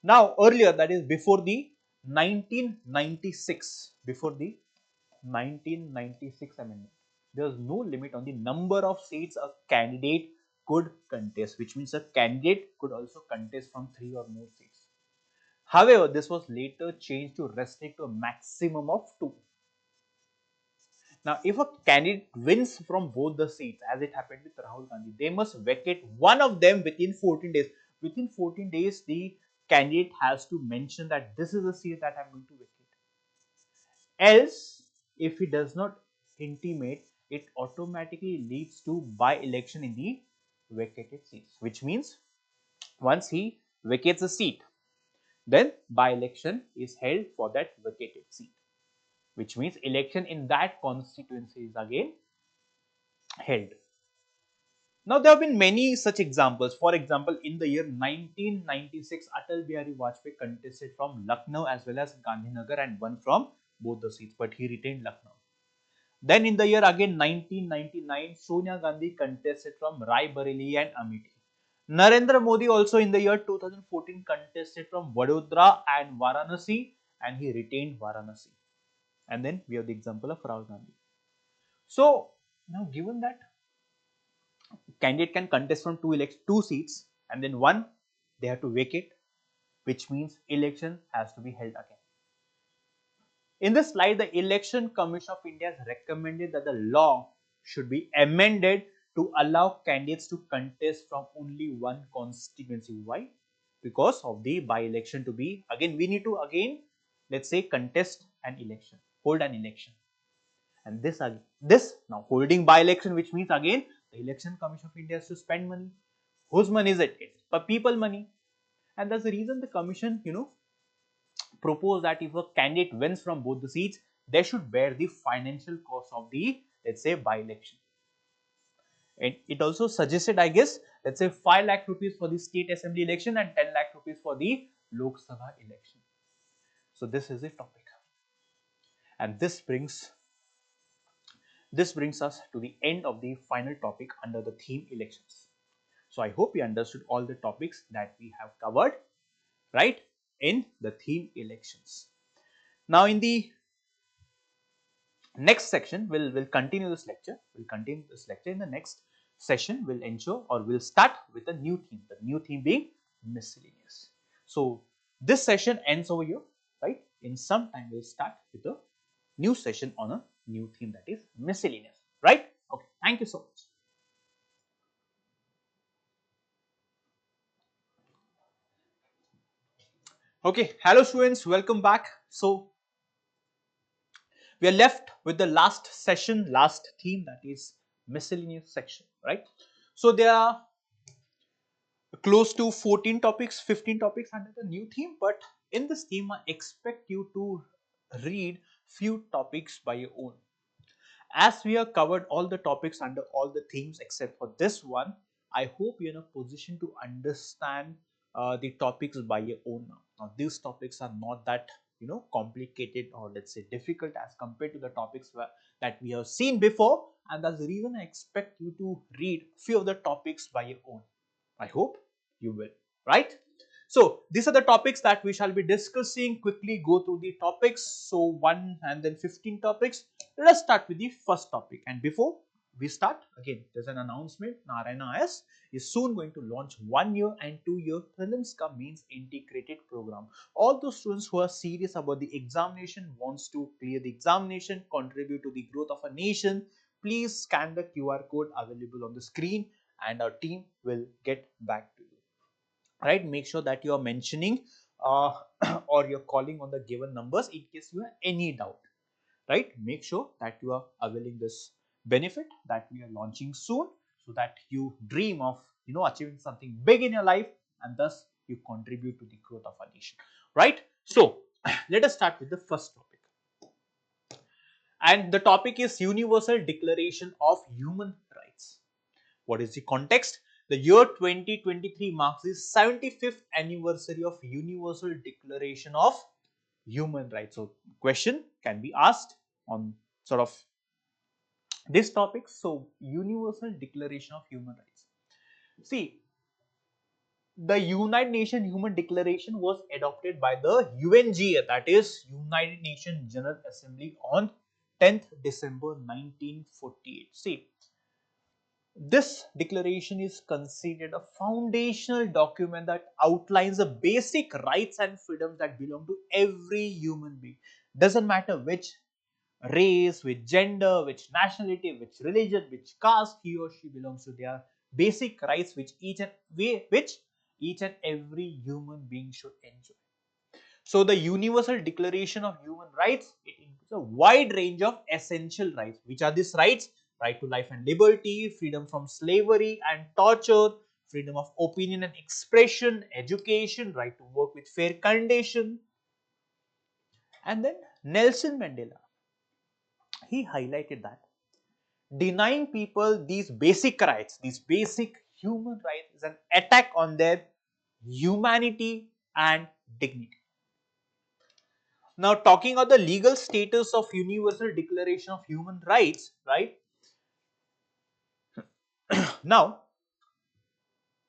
Now earlier, that is before the 1996, before the 1996 amendment, there was no limit on the number of seats a candidate could contest, which means a candidate could also contest from 3 or more seats. However, this was later changed to restrict to a maximum of 2. Now, if a candidate wins from both the seats, as it happened with Rahul Gandhi, they must vacate one of them within 14 days. Within 14 days, the candidate has to mention that this is the seat that I'm going to vacate. Else, if he does not intimate, it automatically leads to by-election in the vacated seats, which means once he vacates a seat, then by-election is held for that vacated seat, which means election in that constituency is again held. Now, there have been many such examples. For example, in the year 1996, Atal Bihari Vajpayee contested from Lucknow as well as Gandhinagar and won from both the seats, but he retained Lucknow. Then in the year again 1999, Sonia Gandhi contested from Raebareli and Amethi. Narendra Modi also in the year 2014 contested from Vadodara and Varanasi and he retained Varanasi. And then we have the example of Rahul Gandhi. So now given that candidate can contest from two seats and then one they have to vacate, which means election has to be held again. In this slide, the Election Commission of India has recommended that the law should be amended to allow candidates to contest from only one constituency. Why? Because of the by-election to be, again, we need to again, let's say, contest an election, hold an election. And this now holding by-election, which means again, the Election Commission of India has to spend money. Whose money is it? It's people money. And that's the reason the commission, propose that if a candidate wins from both the seats, they should bear the financial cost of the, let's say, by-election. And it also suggested, I guess, let's say 5 lakh rupees for the state assembly election and 10 lakh rupees for the Lok Sabha election. So this is the topic. And this brings us to the end of the final topic under the theme elections. So I hope you understood all the topics that we have covered, right, in the theme elections. Now in the next section, we'll continue this lecture. In the next session. We'll ensure or we'll start with a new theme. The new theme being miscellaneous. So this session ends over here, right? In some time, we'll start with a new session on a new theme, that is miscellaneous, right? Okay. Thank you so much. Okay. Hello, students. Welcome back. So we are left with the last theme, that is miscellaneous section, right? So there are close to 14 topics, 15 topics under the new theme, but in this theme I expect you to read few topics by your own. As we have covered all the topics under all the themes except for this one, I hope you're in a position to understand the topics by your own now. Now these topics are not that complicated or let's say difficult as compared to the topics that we have seen before, and that's the reason I expect you to read few of the topics by your own. I hope you will, right? So these are the topics that we shall be discussing. Quickly go through the topics. So 1 and then 15 topics. Let us start with the first topic. And before we start, again, there's an announcement. Narayana IS is soon going to launch 1 year and 2 year prelims cum means integrated program. All those students who are serious about the examination, wants to clear the examination, contribute to the growth of a nation, please scan the QR code available on the screen and our team will get back to you. right? Make sure that you are mentioning uh, or you're calling on the given numbers in case you have any doubt, right? Make sure that you are availing this benefit that we are launching soon, so that you dream of achieving something big in your life, and thus you contribute to the growth of our nation, right? So let us start with the first topic, and the topic is Universal Declaration of Human Rights. What is the context? The year 2023 marks the 75th anniversary of Universal Declaration of Human Rights. So question can be asked on sort of this topic. So Universal Declaration of Human Rights. See, the United Nations Human Declaration was adopted by the UNGA, that is United Nations General Assembly, on 10th December 1948. See, this declaration is considered a foundational document that outlines the basic rights and freedoms that belong to every human being. Doesn't matter which race, which gender, which nationality, which religion, which caste he or she belongs to. There are basic rights which each and every human being should enjoy. So the Universal Declaration of Human Rights, it includes a wide range of essential rights. Which are these rights? Right to life and liberty, freedom from slavery and torture, freedom of opinion and expression, education, right to work with fair condition. And then Nelson Mandela, he highlighted that denying people these basic rights, these basic human rights, is an attack on their humanity and dignity. Now, talking about the legal status of Universal Declaration of Human Rights, right? Now,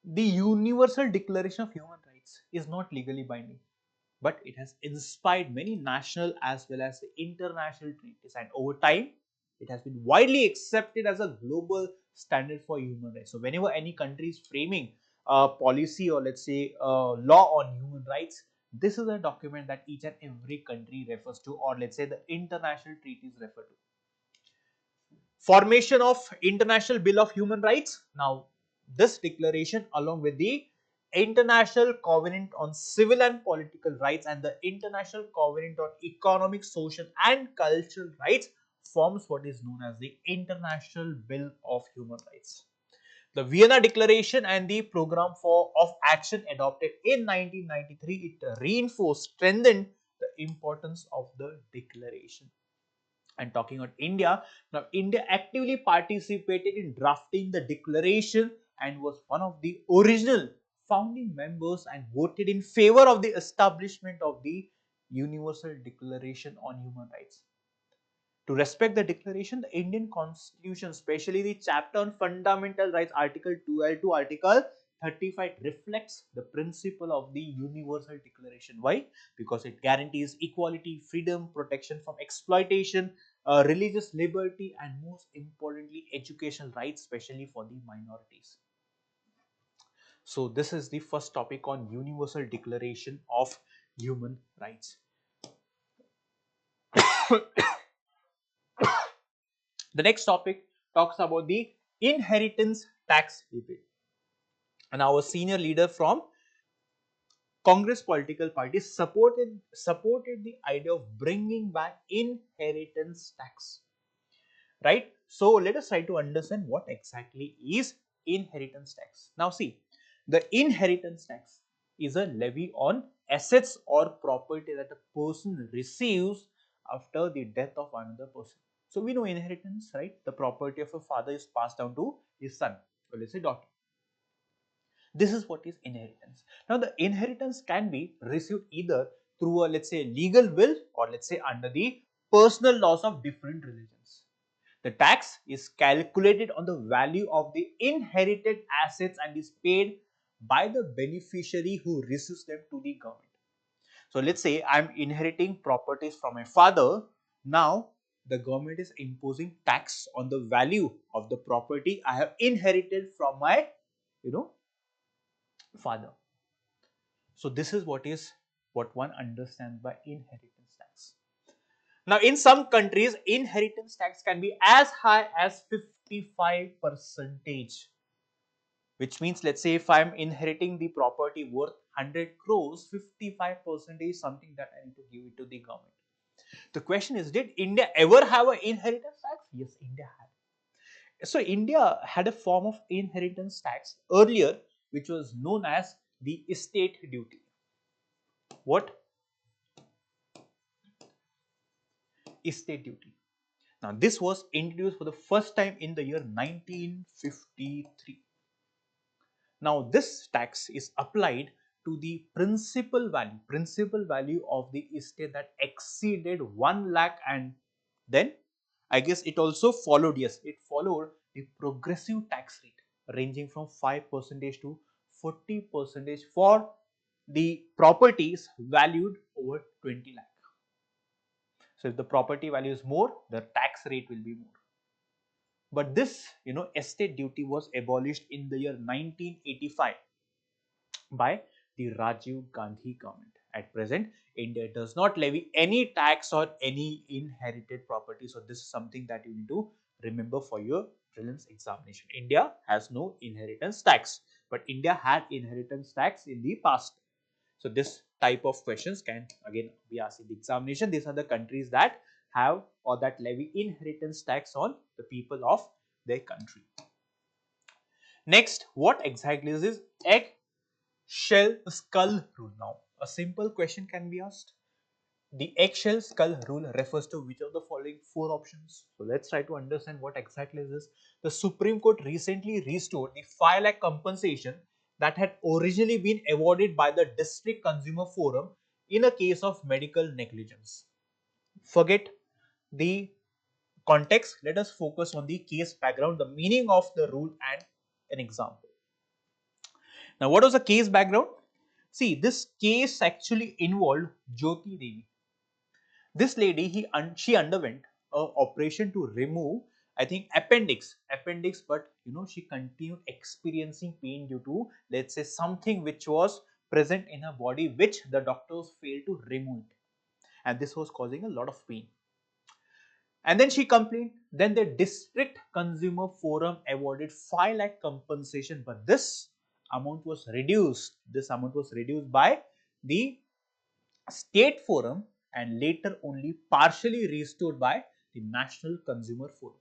the Universal Declaration of Human Rights is not legally binding, but it has inspired many national as well as international treaties, and over time, it has been widely accepted as a global standard for human rights. So, whenever any country is framing a policy or let's say a law on human rights, this is a document that each and every country refers to, or let's say the international treaties refer to. Formation of International Bill of Human Rights. Now, this declaration, along with the International Covenant on Civil and Political Rights and the International Covenant on Economic, Social and Cultural Rights, forms what is known as the International Bill of Human Rights. The Vienna Declaration and the Program for of Action adopted in 1993, it reinforced, strengthened the importance of the declaration. And talking about India, now India actively participated in drafting the declaration and was one of the original founding members and voted in favor of the establishment of the Universal Declaration on Human Rights. To respect the declaration, the Indian Constitution, especially the chapter on fundamental rights, Article 12 to Article 35, reflects the principle of the Universal Declaration. Why? Because it guarantees equality, freedom, protection from exploitation, religious liberty, and most importantly, educational rights, especially for the minorities. So, this is the first topic on Universal Declaration of Human Rights. The next topic talks about the inheritance tax debate. And our senior leader from Congress political party supported the idea of bringing back inheritance tax. Right? So let us try to understand what exactly is inheritance tax. Now see, the inheritance tax is a levy on assets or property that a person receives after the death of another person. So we know inheritance, right? The property of a father is passed down to his son, or let's say daughter. This is what is inheritance. Now the inheritance can be received either through a let's say legal will, or let's say under the personal laws of different religions. The tax is calculated on the value of the inherited assets and is paid by the beneficiary who receives them to the government. So let's say I'm inheriting properties from my father. Now the government is imposing tax on the value of the property I have inherited from my you know father. So this is what one understands by inheritance tax. Now in some countries inheritance tax can be as high as 55 percentage. which means let's say if I'm inheriting the property worth 100 crores, 55% is something that I need to give it to the government. The question is, did India ever have an inheritance tax? Yes, India had. So India had a form of inheritance tax earlier, which was known as the estate duty. What? Estate duty. Now, this was introduced for the first time in the year 1953. Now, this tax is applied to the principal value of the estate that exceeded 1 lakh, and then I guess it also followed, yes, it followed the progressive tax rate ranging from 5% to 40% for the properties valued over 20 lakh. So, if the property value is more, the tax rate will be more. But this, estate duty was abolished in the year 1985 by the Rajiv Gandhi government. At present, India does not levy any tax on any inherited property. So, this is something that you need to remember for your prelims examination. India has no inheritance tax, but India had inheritance tax in the past. So, this type of questions can again be asked in the examination. These are the countries that have or that levy inheritance tax on the people of their country. Next, what exactly is this egg shell skull rule? Now, a simple question can be asked. The eggshell skull rule refers to which of the following four options? So let's try to understand what exactly is this. The Supreme Court recently restored the 5 lakh compensation that had originally been awarded by the District Consumer Forum in a case of medical negligence. Forget the context. Let us focus on the case background, the meaning of the rule, and an example. Now, what was the case background? See, this case actually involved Jyoti Devi. This lady, she underwent a operation to remove, I think, appendix, but she continued experiencing pain due to, let's say, something which was present in her body which the doctors failed to remove it, and this was causing a lot of pain. And then she complained. Then the District Consumer Forum awarded 5 lakh compensation, but this amount was reduced. This amount was reduced by the State Forum and later only partially restored by the National Consumer Forum,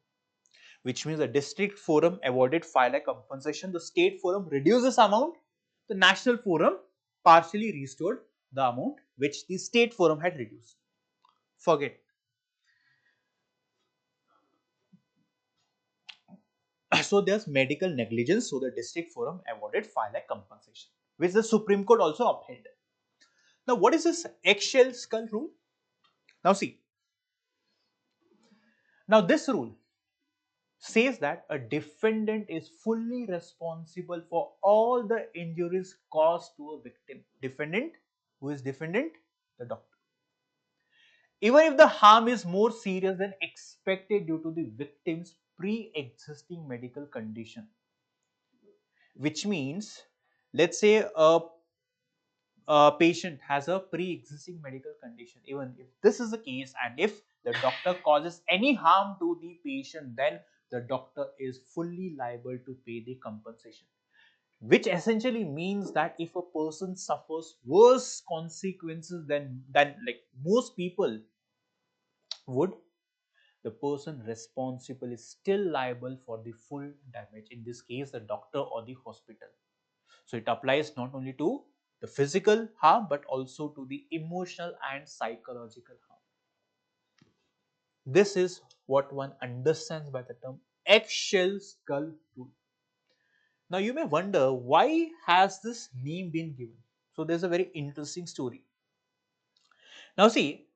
which means the District Forum awarded 5 lakh compensation, the State Forum reduced this amount, the National Forum partially restored the amount which the State Forum had reduced. Forget. So there's medical negligence, so the District Forum awarded 5 lakh compensation, which the Supreme Court also upheld. Now, what is this eggshell skull rule? Now, see. Now, this rule says that a defendant is fully responsible for all the injuries caused to a victim. Defendant, who is defendant? The doctor. Even if the harm is more serious than expected due to the victim's pre-existing medical condition, which means, let's say a patient has a pre-existing medical condition. Even if this is the case, and if the doctor causes any harm to the patient, then the doctor is fully liable to pay the compensation, which essentially means that if a person suffers worse consequences than like most people would, the person responsible is still liable for the full damage, in this case the doctor or the hospital. So it applies not only to the physical harm but also to the emotional and psychological harm. This is what one understands by the term eggshell skull rule. Now you may wonder, why has this name been given? So there's a very interesting story. Now see,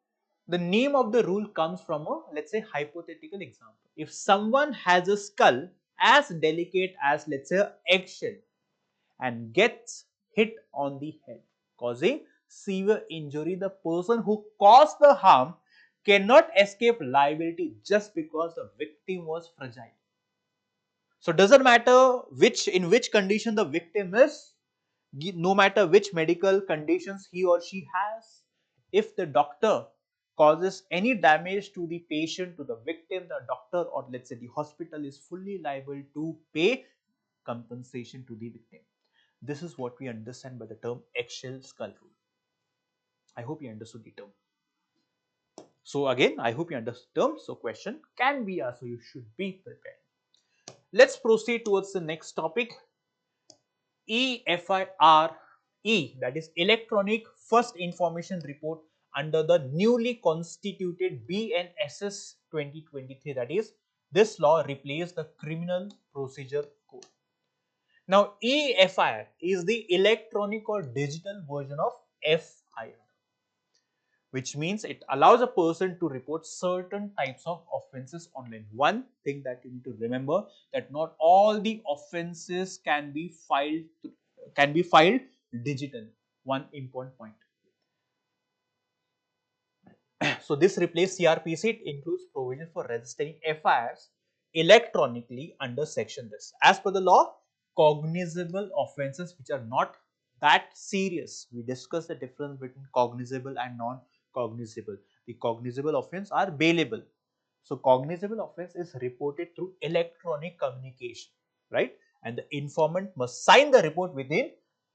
the name of the rule comes from a, let's say, hypothetical example. If someone has a skull as delicate as, let's say, an eggshell and gets hit on the head, causing severe injury, the person who caused the harm cannot escape liability just because the victim was fragile. So, doesn't matter in which condition the victim is, no matter which medical conditions he or she has, if the doctor causes any damage to the patient, to the victim, the doctor or let's say the hospital is fully liable to pay compensation to the victim. This is what we understand by the term eggshell skull rule. I hope you understood the term. So again, I hope you understood the term. So question can be asked, so you should be prepared. Let's proceed towards the next topic. EFIRE, that is Electronic First Information Report under the newly constituted BNSS 2023. That is, this law replaced the Criminal Procedure Code. Now, EFIR is the electronic or digital version of FIR, which means it allows a person to report certain types of offenses online. One thing that you need to remember, that not all the offenses can be filed digitally. One important point. So this replaces CRPC. It includes provision for registering FIRs electronically under section this. As per the law, cognizable offences which are not that serious. We discussed the difference between cognizable and non-cognizable. The cognizable offence are bailable. So cognizable offence is reported through electronic communication, right? And the informant must sign the report within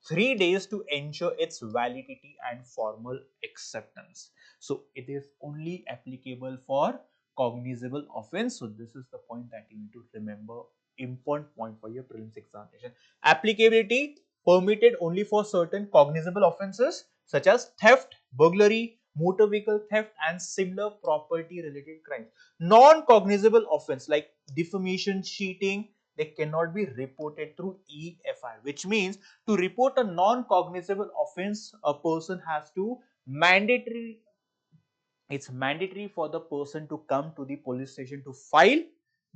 3 days to ensure its validity and formal acceptance. So it is only applicable for cognizable offence. So this is the point that you need to remember, important point for your prelims examination. Applicability permitted only for certain cognizable offences such as theft, burglary, motor vehicle theft and similar property related crimes. Non-cognizable offence like defamation, cheating, they cannot be reported through EFI, which means to report a non-cognizable offence, a person has to it's mandatory for the person to come to the police station to file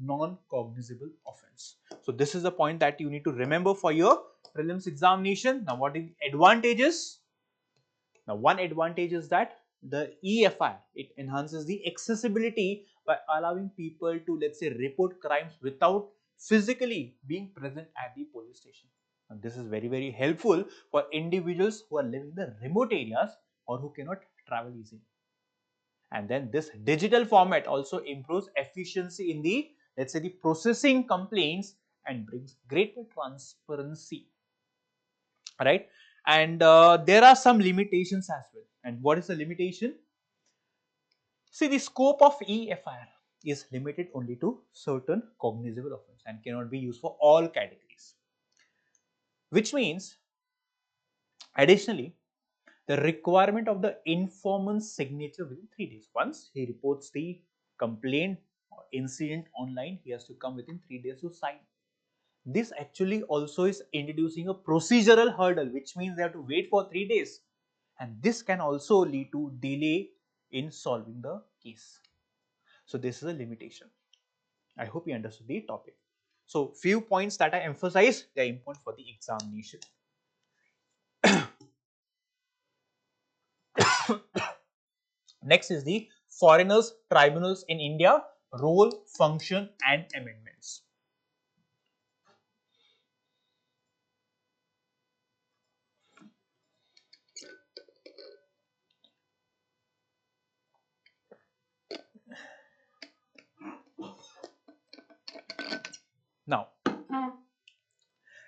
non-cognizable offence. So this is the point that you need to remember for your prelims examination. Now what are the advantages? Now one advantage is that the EFI, it enhances the accessibility by allowing people to, let's say, report crimes without physically being present at the police station. And this is very helpful for individuals who are living in the remote areas or who cannot travel easily. And then this digital format also improves efficiency in the, let's say, the processing complaints and brings greater transparency, right? And there are some limitations as well. And what is the limitation? See, the scope of EFIR is limited only to certain cognizable offences and cannot be used for all categories, which means additionally the requirement of the informant's signature within 3 days. Once he reports the complaint or incident online, he has to come within 3 days to sign. This actually also is introducing a procedural hurdle, which means they have to wait for 3 days. And this can also lead to delay in solving the case. So this is a limitation. I hope you understood the topic. So few points that I emphasize, they are important for the examination. Next is the foreigners tribunals in India, role, function and amendments. Now,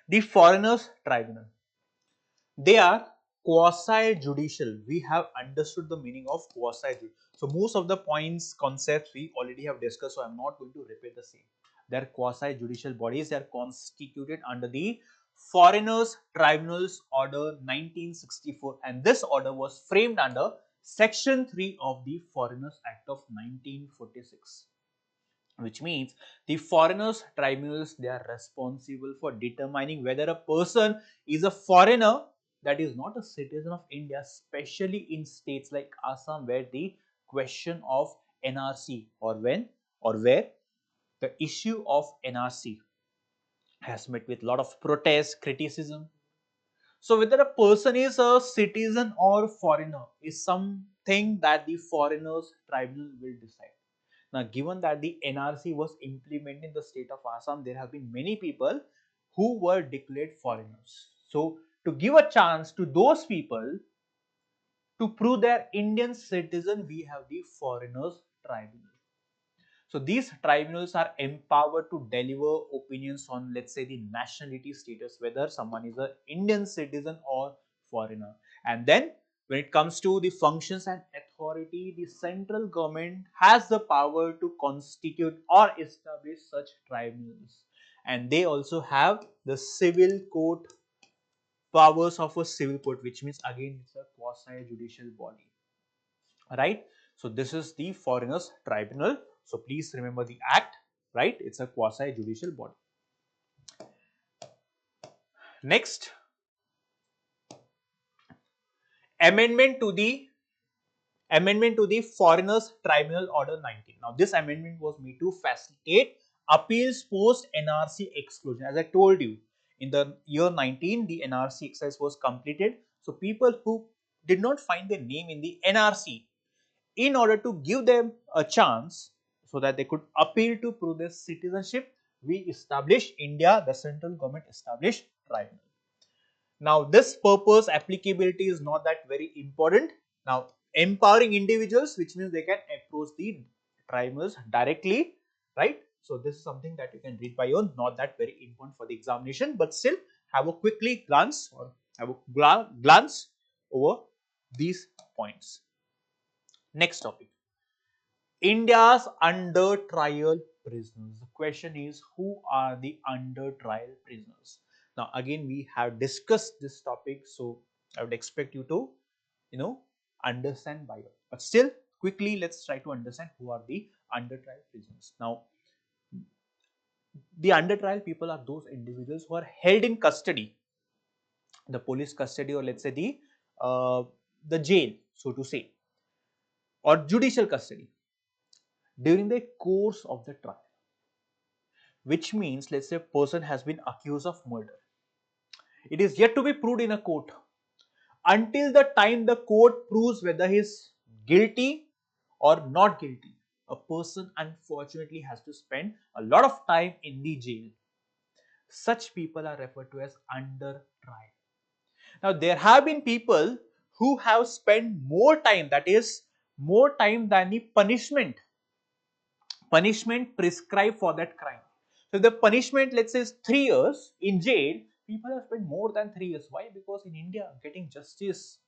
the foreigners tribunal, they are quasi-judicial. We have understood the meaning of quasi-judicial. So most of the points, concepts we already have discussed, so I am not going to repeat the same. They are quasi-judicial bodies. They are constituted under the Foreigners Tribunals Order 1964, and this order was framed under Section 3 of the Foreigners Act of 1946. Which means the foreigners tribunals, they are responsible for determining whether a person is a foreigner, that is not a citizen of India, especially in states like Assam where the question of NRC or where the issue of NRC has met with a lot of protest, criticism. So whether a person is a citizen or foreigner is something that the foreigners tribunal will decide. Now, given that the NRC was implemented in the state of Assam, there have been many people who were declared foreigners. So, to give a chance to those people to prove their Indian citizen, we have the foreigners tribunal. So these tribunals are empowered to deliver opinions on, let's say, the nationality status, whether someone is an Indian citizen or foreigner. And then when it comes to the functions and authority, the central government has the power to constitute or establish such tribunals. And they also have the civil court powers of a civil court, which means again it's a quasi judicial body, right? So this is the foreigners tribunal. So please remember the act, right? It's a quasi judicial body. Next, amendment to the Foreigners Tribunal Order 19. Now this amendment was made to facilitate appeals post NRC exclusion. As I told you, in the year 19 the NRC exercise was completed. So people who did not find their name in the NRC, in order to give them a chance so that they could appeal to prove their citizenship, we established, the central government established tribunal. Now this purpose applicability is not that very important. Now empowering individuals, which means they can approach the tribunals directly, right? So this is something that you can read by your own, not that very important for the examination, but still have a quickly glance or have a glance over these points. Next topic. India's under trial prisoners. The question is, who are the under trial prisoners? Now, again, we have discussed this topic, so I would expect you to, understand by your. But still, quickly, let's try to understand who are the under trial prisoners. Now, the under trial people are those individuals who are held in custody, the police custody, or let's say the jail, so to say, or judicial custody during the course of the trial, which means, let's say a person has been accused of murder. It is yet to be proved in a court. Until the time the court proves whether he is guilty or not guilty, a person unfortunately has to spend a lot of time in the jail. Such people are referred to as under trial. Now, there have been people who have spent more time, that is, more time than the punishment prescribed for that crime. So the punishment, let's say, is 3 years in jail. People have spent more than 3 years. Why? Because in India, getting justice,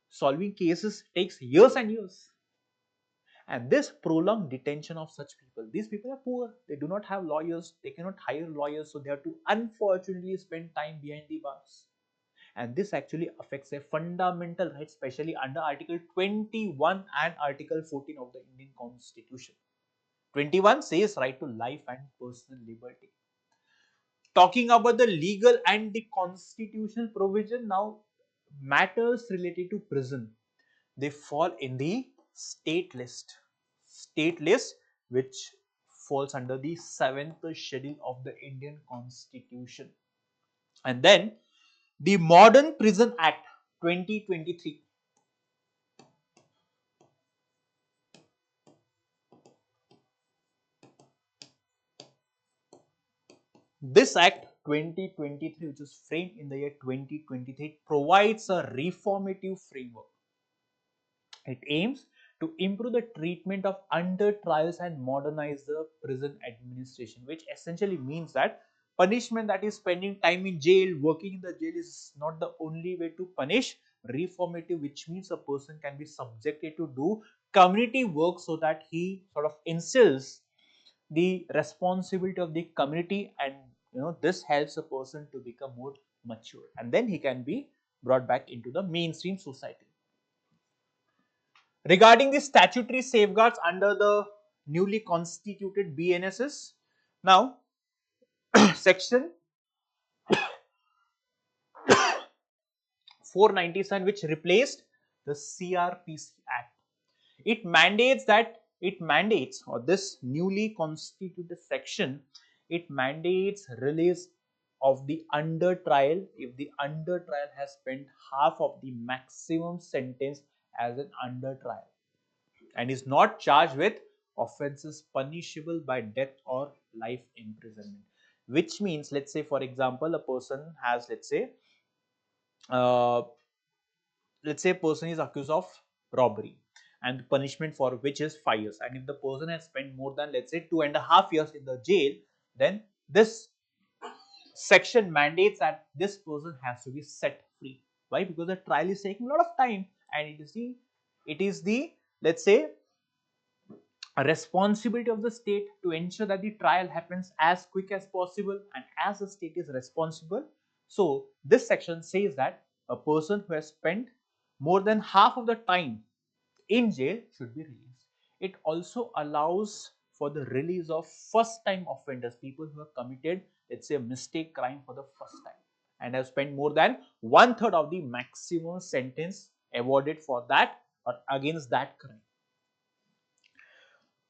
solving cases takes years and years. And this prolonged detention of such people, these people are poor. They do not have lawyers. They cannot hire lawyers. So they have to unfortunately spend time behind the bars. And this actually affects their fundamental rights, especially under Article 21 and Article 14 of the Indian Constitution. 21 says right to life and personal liberty. Talking about the legal and the constitutional provision, now matters related to prison, they fall in the state list, which falls under the 7th schedule of the Indian Constitution. And then the Modern Prison Act 2023. This Act 2023, which is framed in the year 2023, provides a reformative framework. It aims to improve the treatment of under trials and modernize the prison administration, which essentially means that punishment, that is spending time in jail, working in the jail, is not the only way to punish. Reformative, which means a person can be subjected to do community work so that he sort of instills the responsibility of the community, and this helps a person to become more mature, and then he can be brought back into the mainstream society. Regarding the statutory safeguards under the newly constituted BNSS, now section 497, which replaced the CRPC Act, it mandates, or this newly constituted section, it mandates release of the under trial if the under trial has spent half of the maximum sentence as an under trial and is not charged with offenses punishable by death or life imprisonment. Which means, let's say for example, a person has, uh, let's say a person is accused of robbery, and the punishment for which is 5 years. And if the person has spent more than, let's say, 2.5 years in the jail, then this section mandates that this person has to be set free. Why? Because the trial is taking a lot of time, and it is the let's say a responsibility of the state to ensure that the trial happens as quick as possible, and as the state is responsible, so this section says that a person who has spent more than half of the time in jail should be released. It also allows for the release of first time offenders, people who have committed, let's say, a mistake crime for the first time and have spent more than one third of the maximum sentence awarded for that or against that crime.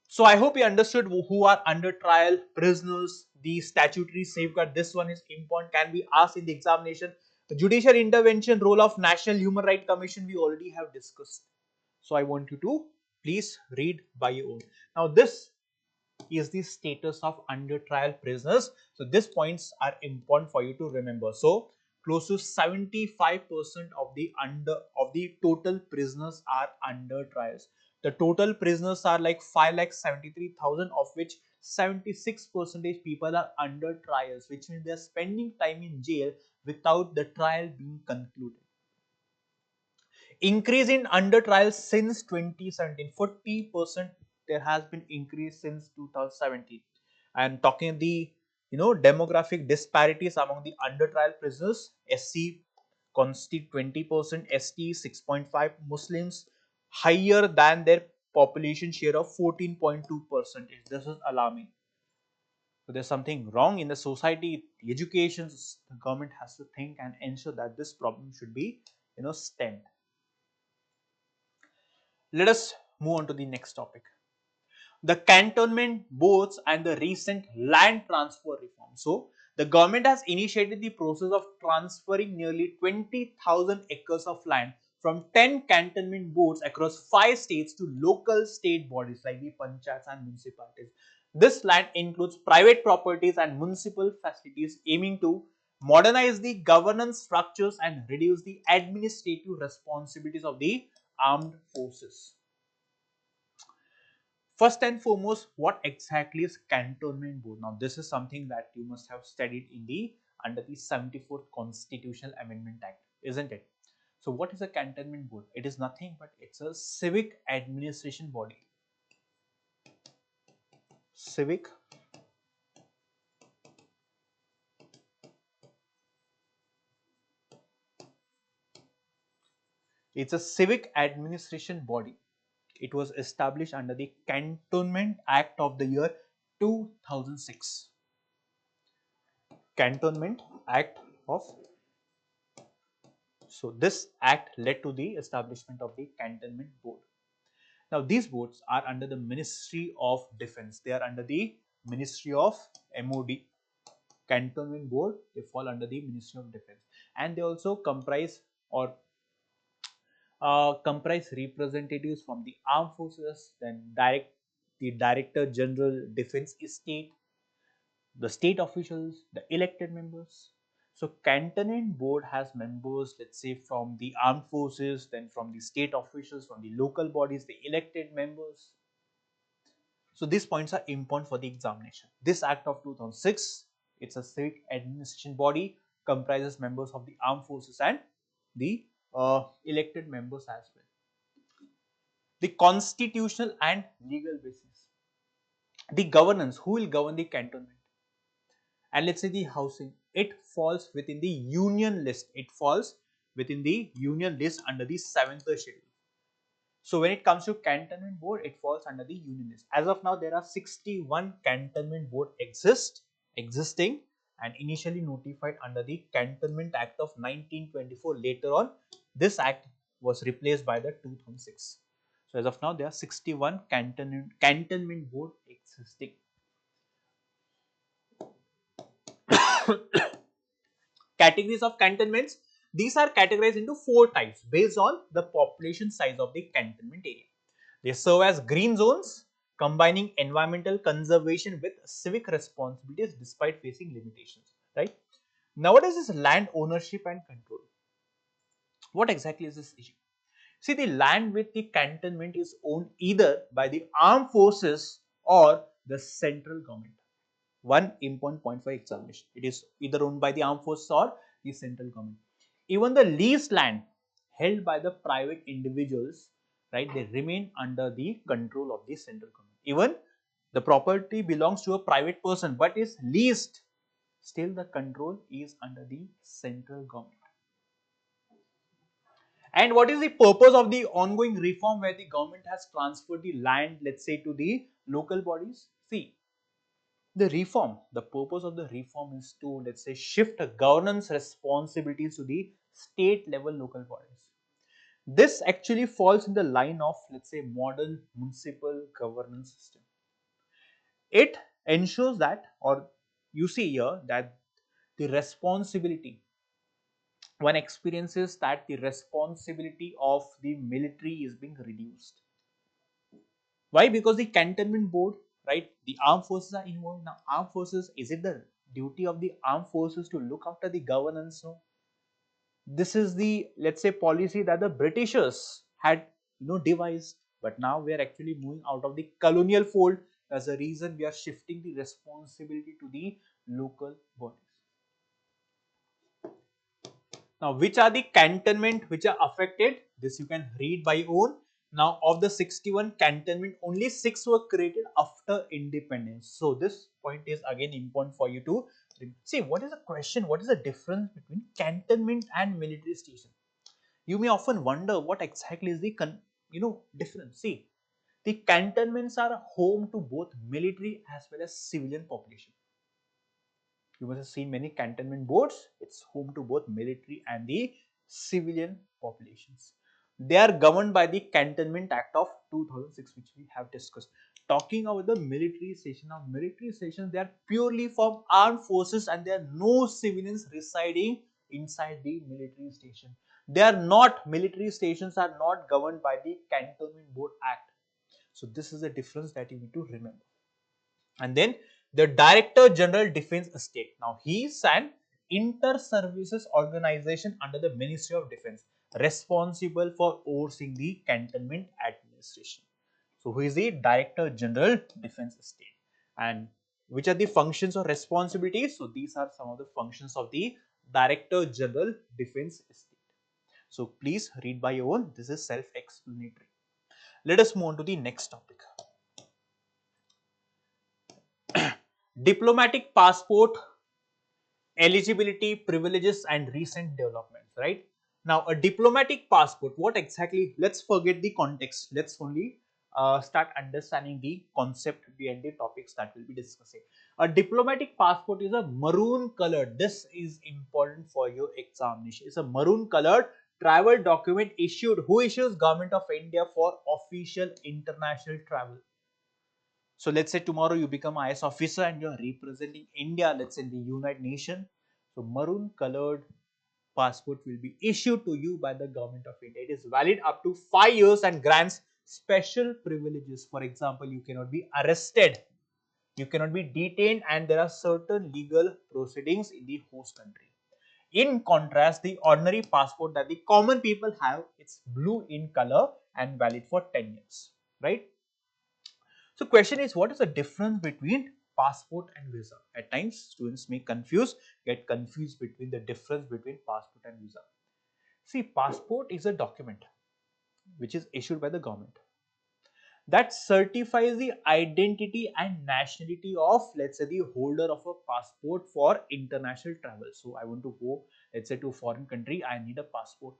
So I hope you understood who are under trial, prisoners, the statutory safeguard. This one is important, can be asked in the examination. The judicial intervention, role of National Human Rights Commission, we already have discussed. So I want you to please read by your own. Now this is the status of under trial prisoners. So these points are important for you to remember. So close to 75% of the total prisoners are under trials. The total prisoners are like 5,73,000, of which 76% people are under trials, which means they are spending time in jail without the trial being concluded. Increase in under trials since 2017, 40% there has been increase since 2017. And talking the demographic disparities among the under trial prisoners, SC constitute 20%, ST 6.5, Muslims higher than their population share of 14.2%. This is alarming. So there's something wrong in the society, the education, the government has to think and ensure that this problem should be stemmed. Let us move on to the next topic. The cantonment boards and the recent land transfer reform. So, the government has initiated the process of transferring nearly 20,000 acres of land from 10 cantonment boards across 5 states to local state bodies like the panchayats and municipalities. This land includes private properties and municipal facilities, aiming to modernize the governance structures and reduce the administrative responsibilities of the armed forces. First and foremost, what exactly is cantonment board? Now, this is something that you must have studied in the under the 74th Constitutional Amendment Act, isn't it? So, what is a cantonment board? It is nothing but it's a civic administration body. Civic It's a civic administration body. It was established under the Cantonment Act of the year 2006. Cantonment Act of So this act led to the establishment of the Cantonment Board. Now these boards are under the Ministry of Defense. They are under the Ministry of MOD. Cantonment Board, they fall under the Ministry of Defense, and they also comprise representatives from the armed forces, then the Director General Defense Estate, the state officials, the elected members. So cantonment board has members, let's say, from the armed forces, then from the state officials, from the local bodies, the elected members. So these points are important for the examination. This Act of 2006, it's a civic administration body, comprises members of the armed forces and the elected members as well. The constitutional and legal basis. The governance, who will govern the cantonment? And let's say the housing, it falls within the union list. It falls within the union list under the 7th schedule. So when it comes to cantonment board, it falls under the union list. As of now, there are 61 cantonment board existing and initially notified under the Cantonment Act of 1924. Later on, this act was replaced by the 2006. So as of now, there are 61 cantonment board existing. Categories of cantonments. These are categorized into 4 types based on the population size of the cantonment area. They serve as green zones, combining environmental conservation with civic responsibilities despite facing limitations. Right? Now, what is this land ownership and control? What exactly is this issue? See, the land with the cantonment is owned either by the armed forces or the central government. One important point for examination. It is either owned by the armed forces or the central government. Even the leased land held by the private individuals, right, they remain under the control of the central government. Even the property belongs to a private person but is leased, still the control is under the central government. And what is the purpose of the ongoing reform where the government has transferred the land, let's say, to the local bodies? See, the purpose of the reform is to, let's say, shift the governance responsibilities to the state level local bodies. This actually falls in the line of, let's say, modern municipal governance system. It ensures that, or you see here, that the responsibility, one experiences that the responsibility of the military is being reduced. Why? Because the cantonment board, right? The armed forces are involved. Now, armed forces, is it the duty of the armed forces to look after the governance? No. This is the, let's say, policy that the Britishers had, devised. But now we are actually moving out of the colonial fold. That's the reason we are shifting the responsibility to the local bodies. Now, which are the cantonment which are affected? This you can read by your own. Now, of the 61 cantonment, only 6 were created after independence. So, this point is again important for you to see. What is the question? What is the difference between cantonment and military station? You may often wonder what exactly is the difference. See, the cantonments are home to both military as well as civilian population. You must have seen many cantonment boards. It's home to both military and the civilian populations. They are governed by the Cantonment Act of 2006, which we have discussed. Talking about the military station, now military stations, they are purely from armed forces and there are no civilians residing inside the military station. They are not, military stations are not governed by the Cantonment Board Act. So this is the difference that you need to remember. And then the Director General Defense Estate. Now he is an inter-services organization under the Ministry of Defense responsible for overseeing the cantonment administration. So who is the Director General Defense Estate, and which are the functions or responsibilities? So these are some of the functions of the Director General Defense Estate. So please read by your own. This is self-explanatory. Let us move on to the next topic. Diplomatic passport eligibility, privileges and recent developments, right? Now, a diplomatic passport, what exactly? Let's forget the context. Let's only start understanding the concept behind the topics that we'll be discussing. A diplomatic passport is a maroon colored. This is important for your examination. It's a maroon colored travel document issued. Who issues? Government of India for official international travel. So let's say tomorrow you become IS officer and you're representing India, let's say in the United Nations. So maroon colored passport will be issued to you by the government of India. It is valid up to 5 years and grants special privileges. For example, you cannot be arrested, you cannot be detained, and there are certain legal proceedings in the host country. In contrast, the ordinary passport that the common people have, it's blue in color and valid for 10 years, right? So question is, what is the difference between passport and visa? At times students may get confused between the difference between passport and visa. See, passport is a document which is issued by the government that certifies the identity and nationality of, let's say, the holder of a passport for international travel. So I want to go, let's say, to a foreign country, I need a passport.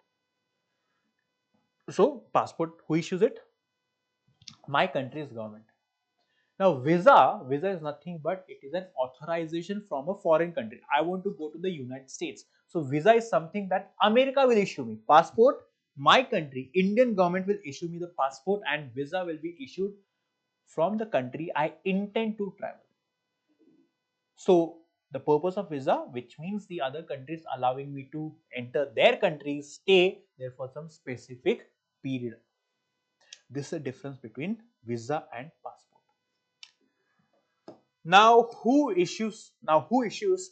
So passport, who issues it? My country's government. Now, visa is nothing but it is an authorization from a foreign country. I want to go to the United States. So, visa is something that America will issue me. Passport, my country, Indian government will issue me the passport, and visa will be issued from the country I intend to travel. So, the purpose of visa, which means the other countries allowing me to enter their country, stay there for some specific period. This is the difference between visa and passport. Now who issues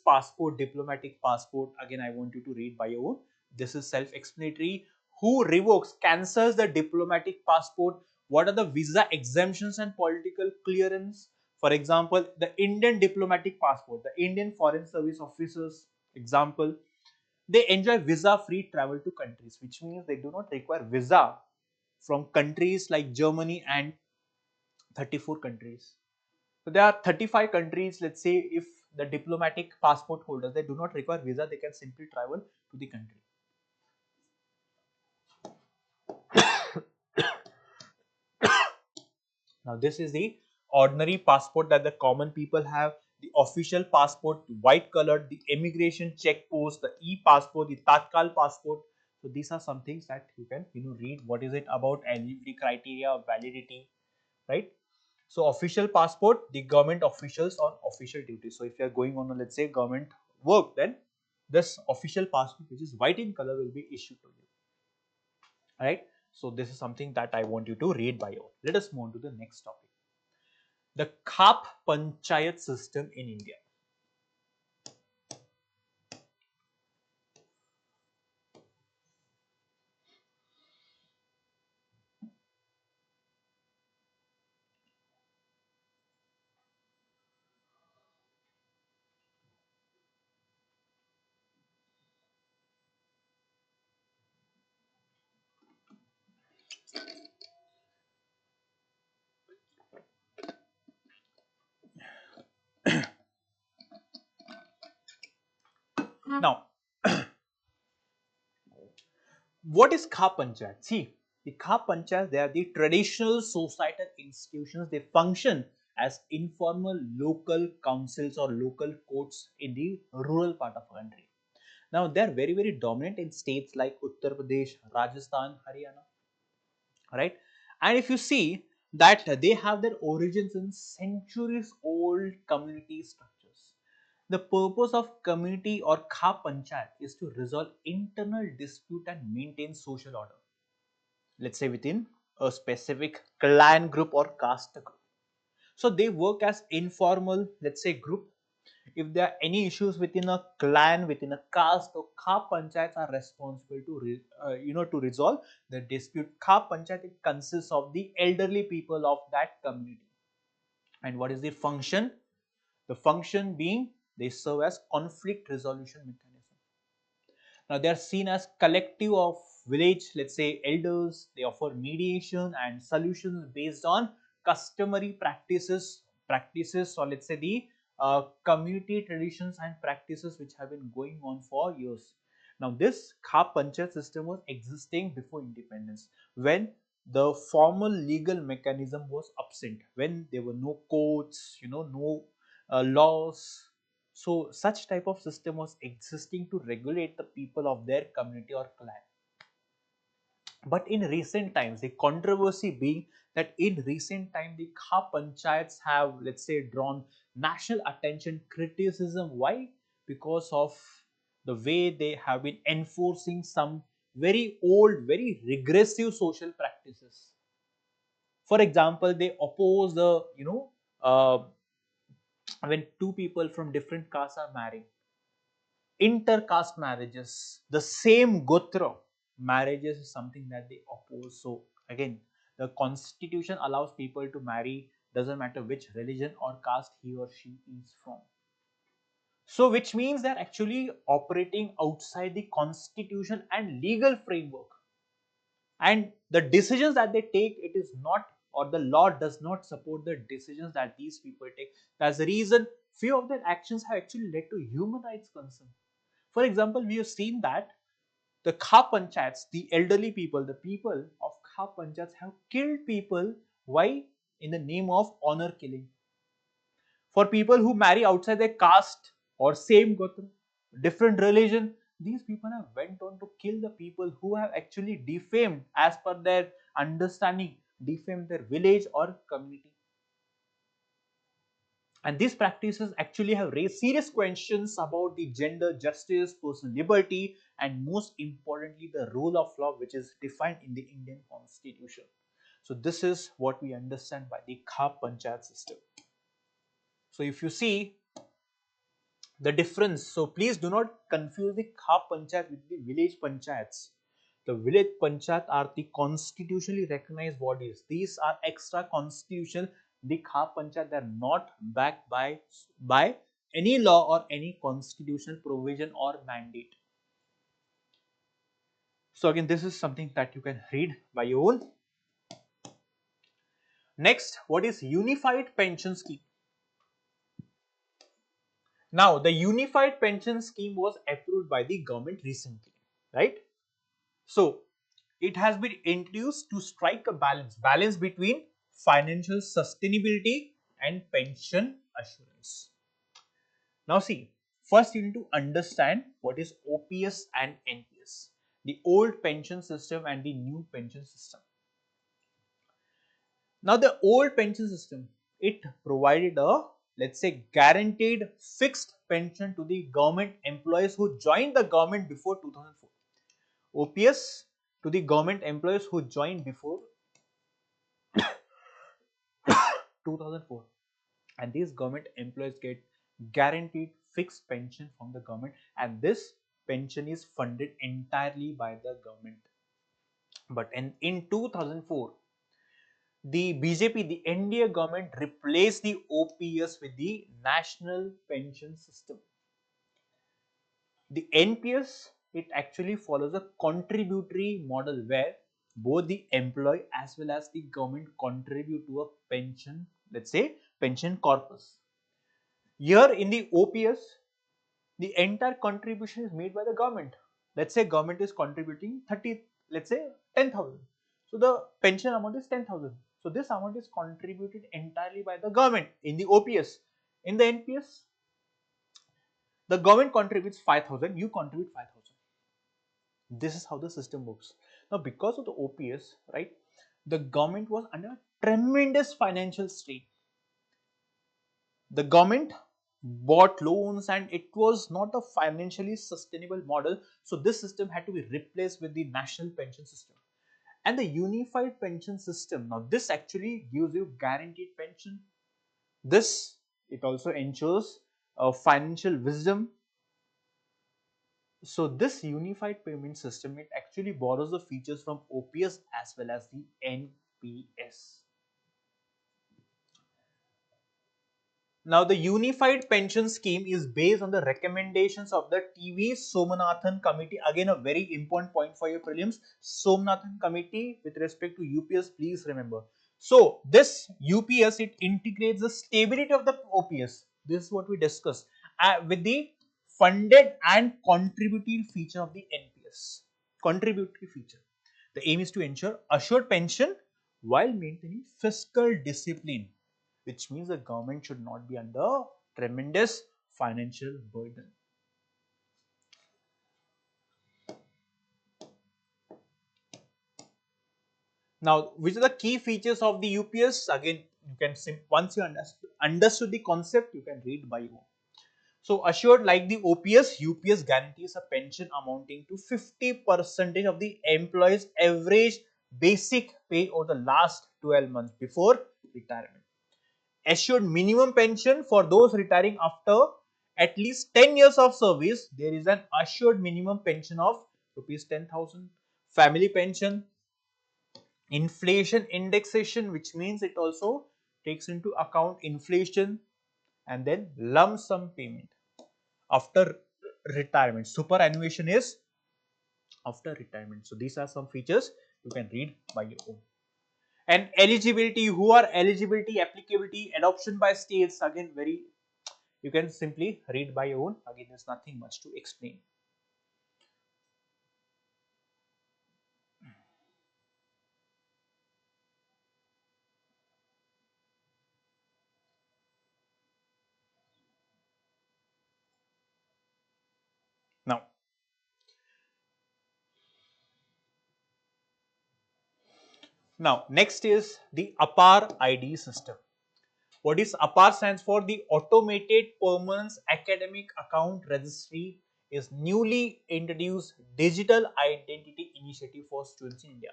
passport, diplomatic passport? Again, I want you to read by your own. This is self-explanatory. who revokes, cancels the diplomatic passport, what are the visa exemptions and political clearance. For example, the Indian diplomatic passport, the Indian foreign service officers, example, they enjoy visa-free travel to countries, which means they do not require visa from countries like Germany and 34 countries. So there are 35 countries, let's say if the diplomatic passport holders, they do not require visa, they can simply travel to the country. Now this is the ordinary passport that the common people have, the official passport, white colored, the immigration check post, the e-passport, the Tatkal passport. So these are some things that you can read what is it about eligibility criteria, validity, right? So official passport, the government officials on official duty. So if you are going on a, let's say, government work, then this official passport, which is white in color, will be issued to you. Right? So this is something that I want you to read by your. Let us move on to the next topic. The Khap Panchayat system in India. Now, what is Khap Panchayat? See, the Khap Panchayat, they are the traditional societal institutions. They function as informal local councils or local courts in the rural part of the country. Now, they are very, very dominant in states like Uttar Pradesh, Rajasthan, Haryana, right? And if you see that they have their origins in centuries old community structures. The purpose of community or Kha Panchayat is to resolve internal dispute and maintain social order. Let's say within a specific clan group or caste group. So they work as informal, let's say, group. If there are any issues within a clan, within a caste, so Kha Panchayats are responsible to to resolve the dispute. Kha Panchayat, it consists of the elderly people of that community. And what is the function? The function being they serve as conflict resolution mechanism. Now they are seen as collective of village, let's say elders. They offer mediation and solutions based on customary practices, or let's say the community traditions and practices which have been going on for years. Now this Kha Panchayat system was existing before independence, when the formal legal mechanism was absent, when there were no courts, no laws. So such type of system was existing to regulate the people of their community or clan. But in recent times, the controversy being that in recent time the Kha Panchayats have, let's say, drawn national attention, criticism. Why? Because of the way they have been enforcing some very old, very regressive social practices. For example, they oppose the, when two people from different castes are married, intercaste marriages, the same gotra marriages is something that they oppose. So again, the constitution allows people to marry, doesn't matter which religion or caste he or she is from. So which means they're actually operating outside the constitution and legal framework. And the decisions that they take, it is not, or the law does not support the decisions that these people take. That's the reason few of their actions have actually led to human rights concern. For example, we have seen that the Kha Panchayats, the elderly people, the people of Kha Panchayats have killed people. Why? In the name of honor killing. For people who marry outside their caste or same gotra, different religion, these people have went on to kill the people who have actually defamed, as per their understanding, defamed their village or community. And these practices actually have raised serious questions about the gender justice, personal liberty, and most importantly, the rule of law, which is defined in the Indian Constitution. So this is what we understand by the Kha Panchayat system. So if you see the difference, so please do not confuse the Kha Panchayat with the village panchayats. The village panchayat are the constitutionally recognized bodies. These are extra constitutional. The Kha Panchayat, they are not backed by any law or any constitutional provision or mandate. So again, this is something that you can read by your own. Next, what is unified pension scheme? Now, the unified pension scheme was approved by the government recently, right? So, it has been introduced to strike a balance between financial sustainability and pension assurance. Now, see, first you need to understand what is OPS and NPS, the old pension system and the new pension system. Now, the old pension system, it provided a, let's say, guaranteed fixed pension to the government employees who joined the government before 2004. OPS to the government employees who joined before 2004, and these government employees get guaranteed fixed pension from the government, and this pension is funded entirely by the government. But in 2004, the BJP, the NDA government replaced the OPS with the national pension system. The NPS, it actually follows a contributory model where both the employee as well as the government contribute to a pension, let's say pension corpus. Here in the OPS, the entire contribution is made by the government. Let's say government is contributing 30, let's say 10,000. So the pension amount is 10,000. So this amount is contributed entirely by the government in the OPS. In the NPS, the government contributes 5,000, you contribute 5,000. This is how the system works. Now, because of the OPS, right, the government was under tremendous financial strain. The government bought loans and it was not a financially sustainable model. So this system had to be replaced with the national pension system and the unified pension system. Now this actually gives you guaranteed pension. This, it also ensures financial wisdom. So this unified payment system, it actually borrows the features from OPS as well as the NPS. Now, the Unified Pension Scheme is based on the recommendations of the TV Somanathan Committee. Again, a very important point for your prelims. Somanathan Committee with respect to UPS, please remember. So, this UPS, it integrates the stability of the OPS. This is what we discussed with the funded and contributory feature of the NPS. Contributory feature. The aim is to ensure assured pension while maintaining fiscal discipline, which means the government should not be under tremendous financial burden. Now, which are the key features of the UPS? Again, you can once you understood the concept, you can read by your own. So, assured like the OPS, UPS guarantees a pension amounting to 50% of the employee's average basic pay over the last 12 months before retirement. Assured minimum pension for those retiring after at least 10 years of service. There is an assured minimum pension of rupees 10,000. Family pension, inflation indexation, which means it also takes into account inflation, and then lump sum payment after retirement. Superannuation is after retirement. So these are some features you can read by your own. And eligibility, who are eligibility, applicability, adoption by states, again very, you can simply read by your own. Again, there's nothing much to explain. Now next is the APAR ID system. What is APAR stands for? The Automated Permanent Academic Account Registry is newly introduced digital identity initiative for students in India.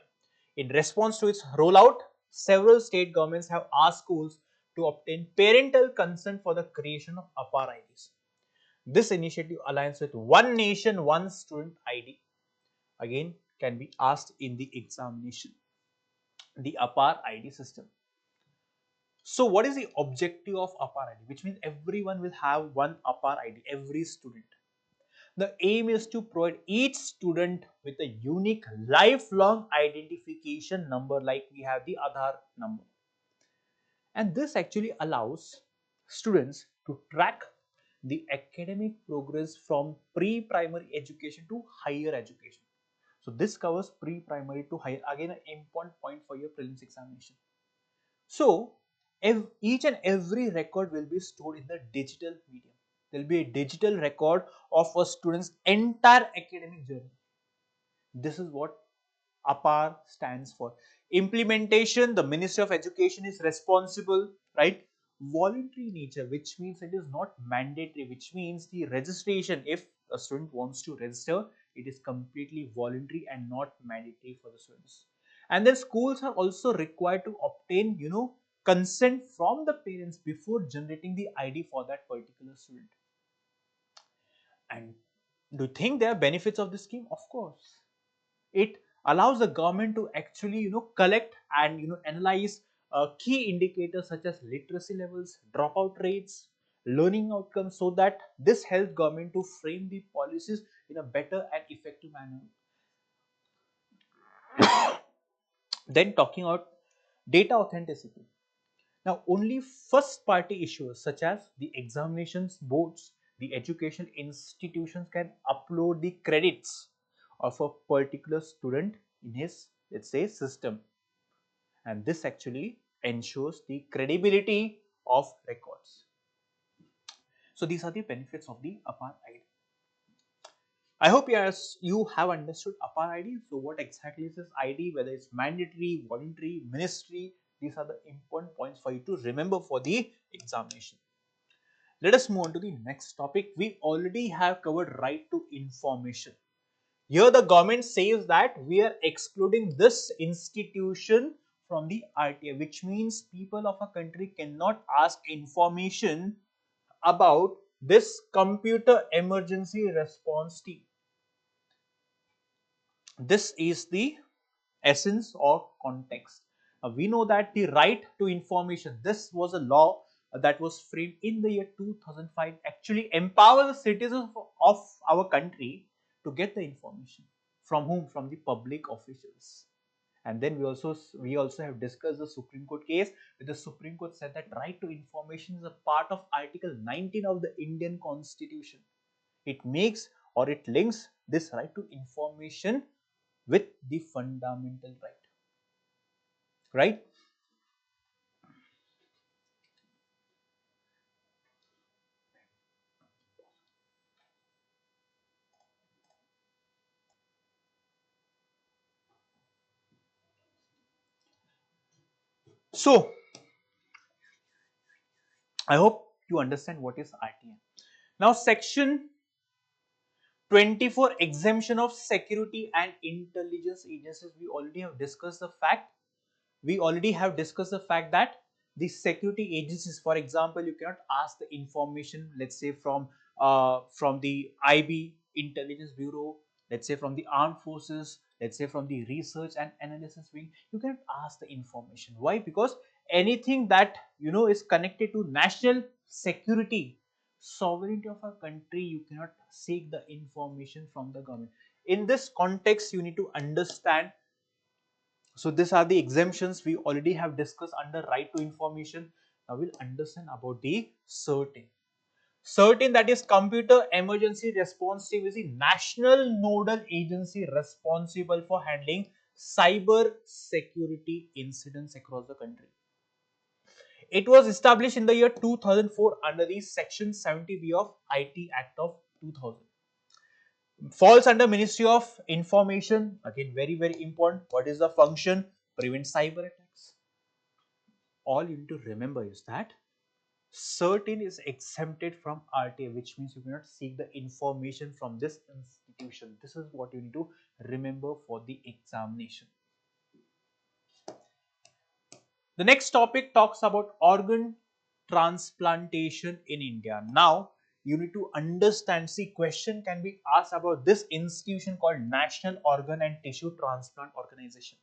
In response to its rollout, several state governments have asked schools to obtain parental consent for the creation of APAR IDs. This initiative aligns with One Nation, One Student ID. Again, can be asked in the examination, the APAR ID system. So what is the objective of APAR ID? Which means everyone will have one APAR ID, every student. The aim is to provide each student with a unique lifelong identification number like we have the Aadhaar number. And this actually allows students to track the academic progress from pre-primary education to higher education. So this covers pre-primary to higher, again an important point for your prelims examination. So each and every record will be stored in the digital medium. There will be a digital record of a student's entire academic journey. This is what APAR stands for. Implementation, the Ministry of Education is responsible, right? Voluntary nature, which means it is not mandatory, which means the registration, if a student wants to register, it is completely voluntary and not mandatory for the students. And then schools are also required to obtain, consent from the parents before generating the ID for that particular student. And do you think there are benefits of this scheme? Of course. It allows the government to actually collect and analyze key indicators such as literacy levels, dropout rates, learning outcomes, so that this helps government to frame the policies in a better and effective manner. Then talking about data authenticity. Now, only first party issuers such as the examinations boards, the education institutions can upload the credits of a particular student in his, let's say, system. And this actually ensures the credibility of records. So these are the benefits of the APAR ID. I hope you have understood APAR ID. So what exactly is this ID, whether it's mandatory, voluntary, ministry, these are the important points for you to remember for the examination. Let us move on to the next topic. We already have covered right to information. Here the government says that we are excluding this institution from the RTA, which means people of a country cannot ask information about this computer emergency response team. This is the essence or context. We know that the right to information, this was a law that was framed in the year 2005, actually empower the citizens of our country to get the information. From whom? From the public officials. And then we also have discussed the Supreme Court case, where the Supreme Court said that right to information is a part of Article 19 of the Indian Constitution. It makes or it links this right to information with the fundamental right. Right? So I hope you understand what is RTM. Now section 24, exemption of security and intelligence agencies. We already have discussed the fact that the security agencies, for example, you cannot ask the information, let's say from the IB intelligence bureau, let's say from the armed forces, let's say from the research and analysis wing. You cannot ask the information. Why? Because anything that is connected to national security, sovereignty of a country, you cannot seek the information from the government. In this context, you need to understand. So these are the exemptions we already have discussed under right to information. Now we'll understand about the certain. Certain, that is Computer Emergency Response Team, is the national nodal agency responsible for handling cyber security incidents across the country. It was established in the year 2004 under the Section 70B of IT Act of 2000. Falls under Ministry of Information. Again, very, very important. What is the function? Prevent cyber attacks. All you need to remember is that certain is exempted from RTA, which means you cannot seek the information from this institution. This is what you need to remember for the examination. The next topic talks about organ transplantation in India. Now, you need to understand. See, question can be asked about this institution called National Organ and Tissue Transplant Organization.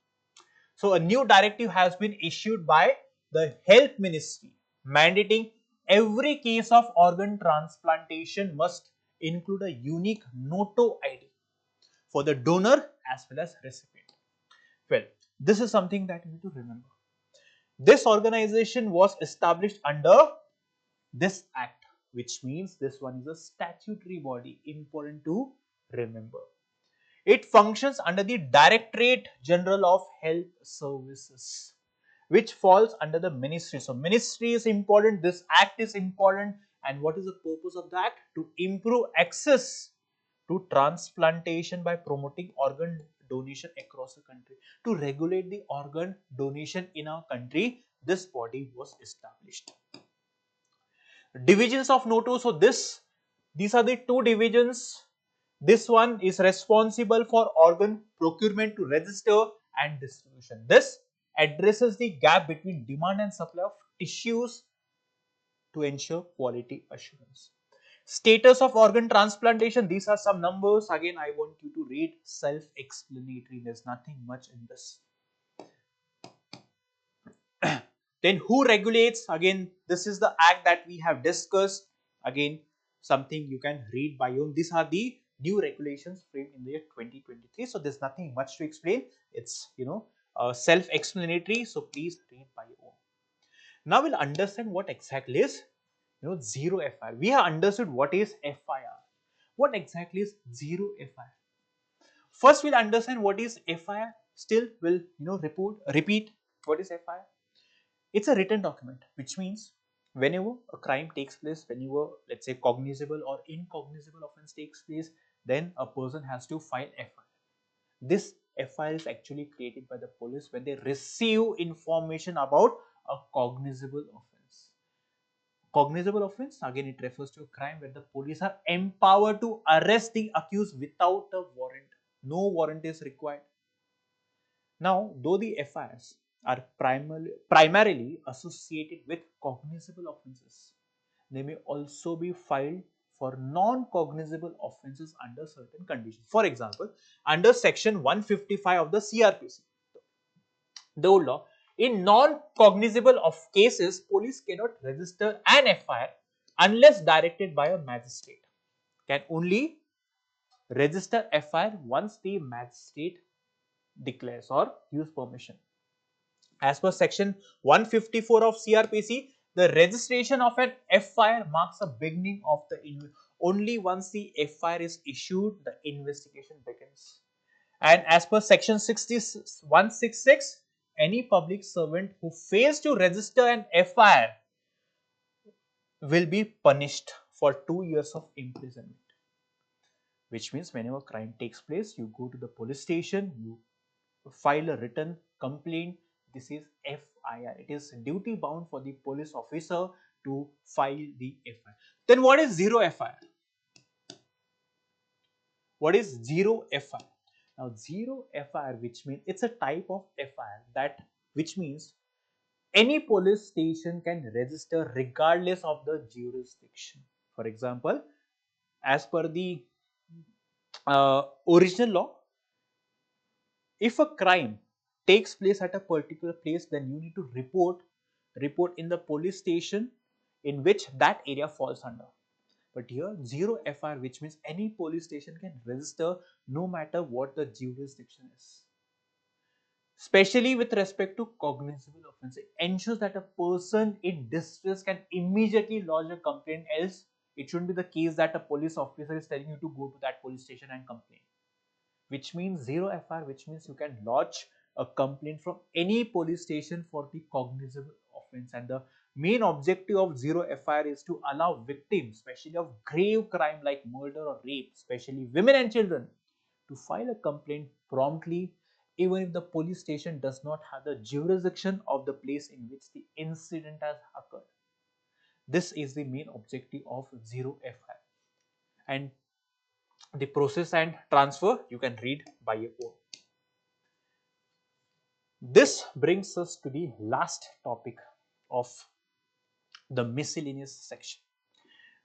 So a new directive has been issued by the Health Ministry mandating every case of organ transplantation must include a unique NOTO ID for the donor as well as recipient. Well, this is something that you need to remember. This organization was established under this act, which means this one is a statutory body, important to remember. It functions under the Directorate General of Health Services, which falls under the ministry. So, ministry is important, this act is important, and what is the purpose of the act? To improve access to transplantation by promoting organ donation across the country. To regulate the organ donation in our country, this body was established. Divisions of NOTO. So these are the two divisions. This one is responsible for organ procurement to register and distribution. This addresses the gap between demand and supply of tissues to ensure quality assurance. Status of organ transplantation. These are some numbers. Again, I want you to read, self-explanatory. There's nothing much in this. Then who regulates? Again, this is the act that we have discussed. Again, something you can read by your own. These are the new regulations framed in the year 2023. So there's nothing much to explain. It's self-explanatory. So please read by your own. Now we'll understand what exactly is zero FIR. We have understood what is FIR. What exactly is zero FIR? First, we'll understand what is FIR. Still, we'll repeat what is FIR. It's a written document, which means whenever a crime takes place, whenever, let's say, cognizable or incognizable offense takes place, then a person has to file FIR. This FIR is actually created by the police when they receive information about a cognizable offense. Cognizable offense, again, it refers to a crime where the police are empowered to arrest the accused without a warrant. No warrant is required. Now, though the FIRs are primarily associated with cognizable offences, they may also be filed for non-cognizable offences under certain conditions. For example, under section 155 of the CRPC, the old law, in non-cognizable of cases, police cannot register an FIR unless directed by a magistrate. Can only register FIR once the magistrate declares or gives permission. As per section 154 of CRPC, the registration of an FIR marks the beginning of the only once the FIR is issued, the investigation begins. And as per section 166, any public servant who fails to register an FIR will be punished for 2 years of imprisonment. Which means whenever crime takes place, you go to the police station, you file a written complaint. This is FIR. It is duty bound for the police officer to file the FIR. Then what is zero FIR? What is zero FIR? Now zero FIR, which means it's a type of FIR that which means any police station can register regardless of the jurisdiction. For example, as per the original law, if a crime takes place at a particular place, then you need to report in the police station in which that area falls under. But here zero FIR, which means any police station can register no matter what the jurisdiction is. Especially with respect to cognizable offence, it ensures that a person in distress can immediately lodge a complaint. Else, it shouldn't be the case that a police officer is telling you to go to that police station and complain. Which means zero FIR, which means you can lodge a complaint from any police station for the cognizable offense. And the main objective of zero FIR is to allow victims, especially of grave crime like murder or rape, especially women and children, to file a complaint promptly, even if the police station does not have the jurisdiction of the place in which the incident has occurred. This is the main objective of zero FIR. And the process and transfer you can read by your own. This brings us to the last topic of the miscellaneous section.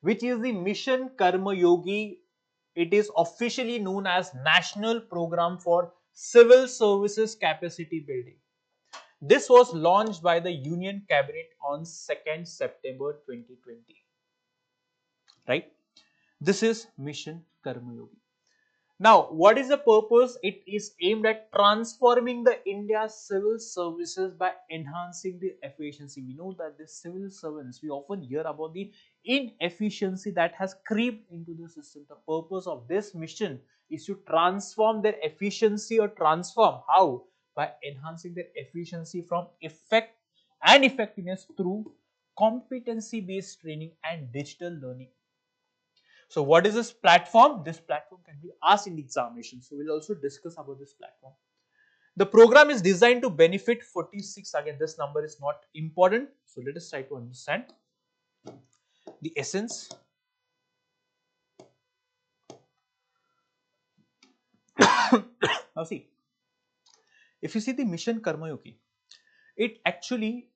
which is the Mission Karma Yogi. It is officially known as National Program for Civil Services Capacity Building. This was launched by the Union Cabinet on 2nd September 2020. Right? This is Mission Karma Yogi. Now, what is the purpose? It is aimed at transforming the India's civil services by enhancing the efficiency. We know that the civil servants, we often hear about the inefficiency that has creeped into the system. The purpose of this mission is to transform their efficiency, or transform how? By enhancing their efficiency from effect and effectiveness through competency based training and digital learning. So what is this platform? This platform can be asked in the examination. So we'll also discuss about this platform. The program is designed to benefit 46. Again, this number is not important. So let us try to understand the essence. Now see, if you see the Mission Karma Yogi, it actually,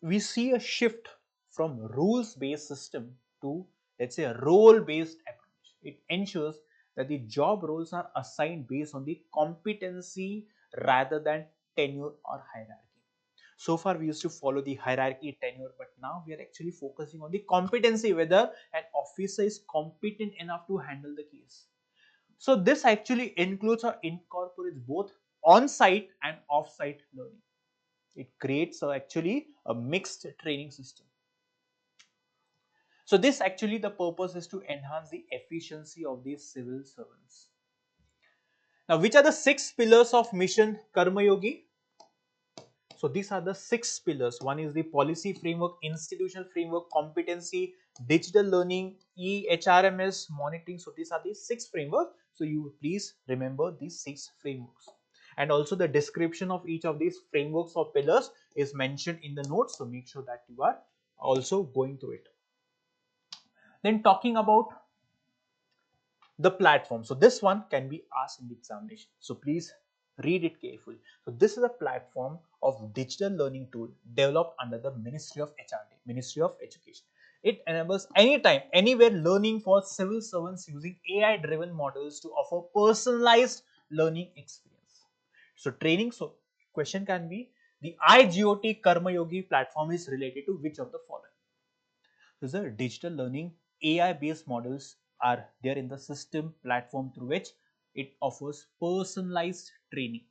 we see a shift from rules based system to, let's say, a role based approach. It ensures that the job roles are assigned based on the competency rather than tenure or hierarchy. So far we used to follow the hierarchy, tenure, but now we are actually focusing on the competency, whether an officer is competent enough to handle the case. So this actually includes or incorporates both on-site and off-site learning. It creates actually a mixed training system. So this actually, the purpose is to enhance the efficiency of these civil servants. Now, which are the 6 pillars of Mission Karma Yogi? So these are the 6 pillars. One is the policy framework, institutional framework, competency, digital learning, EHRMS, monitoring. So these are the 6 frameworks. So you please remember these 6 frameworks. And also the description of each of these frameworks or pillars is mentioned in the notes. So make sure that you are also going through it. Then talking about the platform. So this one can be asked in the examination. So please read it carefully. So this is a platform of digital learning tool developed under the Ministry of HRD, Ministry of Education. It enables anytime, anywhere learning for civil servants using AI driven models to offer personalized learning experience. So training, so question can be, the IGOT Karma Yogi platform is related to which of the following? So the digital learning AI based models are there in the system platform through which it offers personalized training.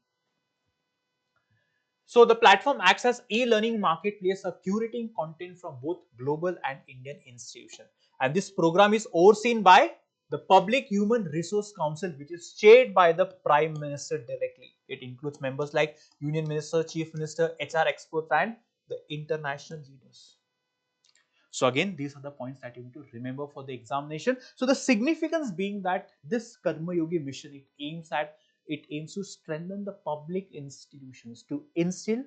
So the platform acts as e-learning marketplace, curating content from both global and Indian institutions. And this program is overseen by the Public Human Resource Council, which is chaired by the Prime Minister directly. It includes members like Union Minister, Chief Minister, HR experts, and the international leaders. So again, these are the points that you need to remember for the examination. So the significance being that this Karma Yogi mission, it aims to strengthen the public institutions to instill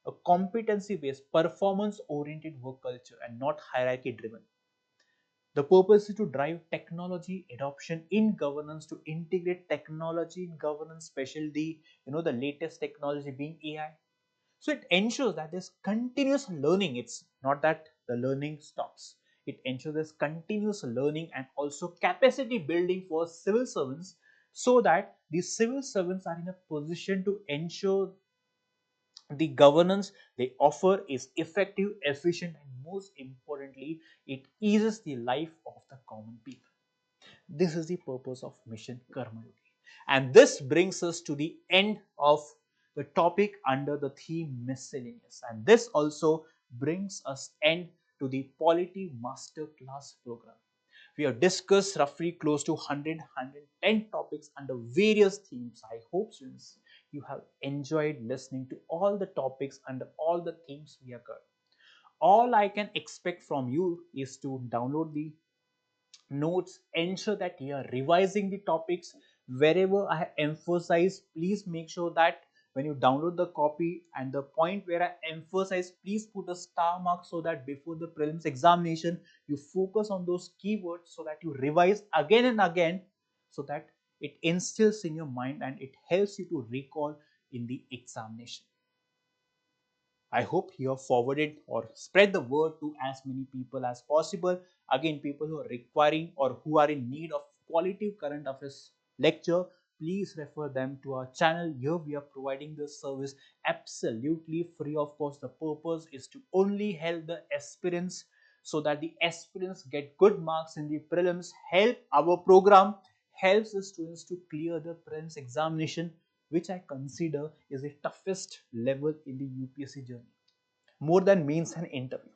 a competency based, performance oriented work culture and not hierarchy driven. The purpose is to drive technology adoption in governance, to integrate technology in governance, especially the latest technology being AI. So it ensures that there's continuous learning. It's not that the learning stops. It ensures there's continuous learning and also capacity building for civil servants, so that these civil servants are in a position to ensure the governance they offer is effective, efficient, and most importantly, it eases the life of the common people. This is the purpose of Mission Karma Yogi. And this brings us to the end of the topic under the theme miscellaneous. And this also brings us end to the Polity Masterclass program. We have discussed roughly close to 110 topics under various themes. I hope, students, you have enjoyed listening to all the topics under all the themes we have covered. All I can expect from you is to download the notes, ensure that you are revising the topics wherever I emphasize. Please make sure that when you download the copy and the point where I emphasize, please put a star mark so that before the prelims examination you focus on those keywords, so that you revise again and again, so that it instills in your mind and it helps you to recall in the examination. I hope you have forwarded or spread the word to as many people as possible. Again, people who are requiring or who are in need of quality current affairs lecture, please refer them to our channel. Here we are providing this service absolutely free of cost. The purpose is to only help the aspirants so that the aspirants get good marks in the prelims. Help our program helps the students to clear the prelims examination, which I consider is the toughest level in the UPSC journey, more than mains and interview.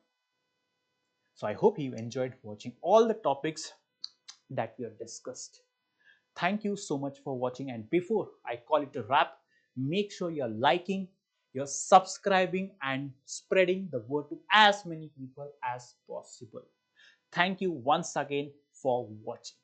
So I hope you enjoyed watching all the topics that we have discussed. Thank you so much for watching, and before I call it a wrap, make sure you're liking, you're subscribing and spreading the word to as many people as possible. Thank you once again for watching.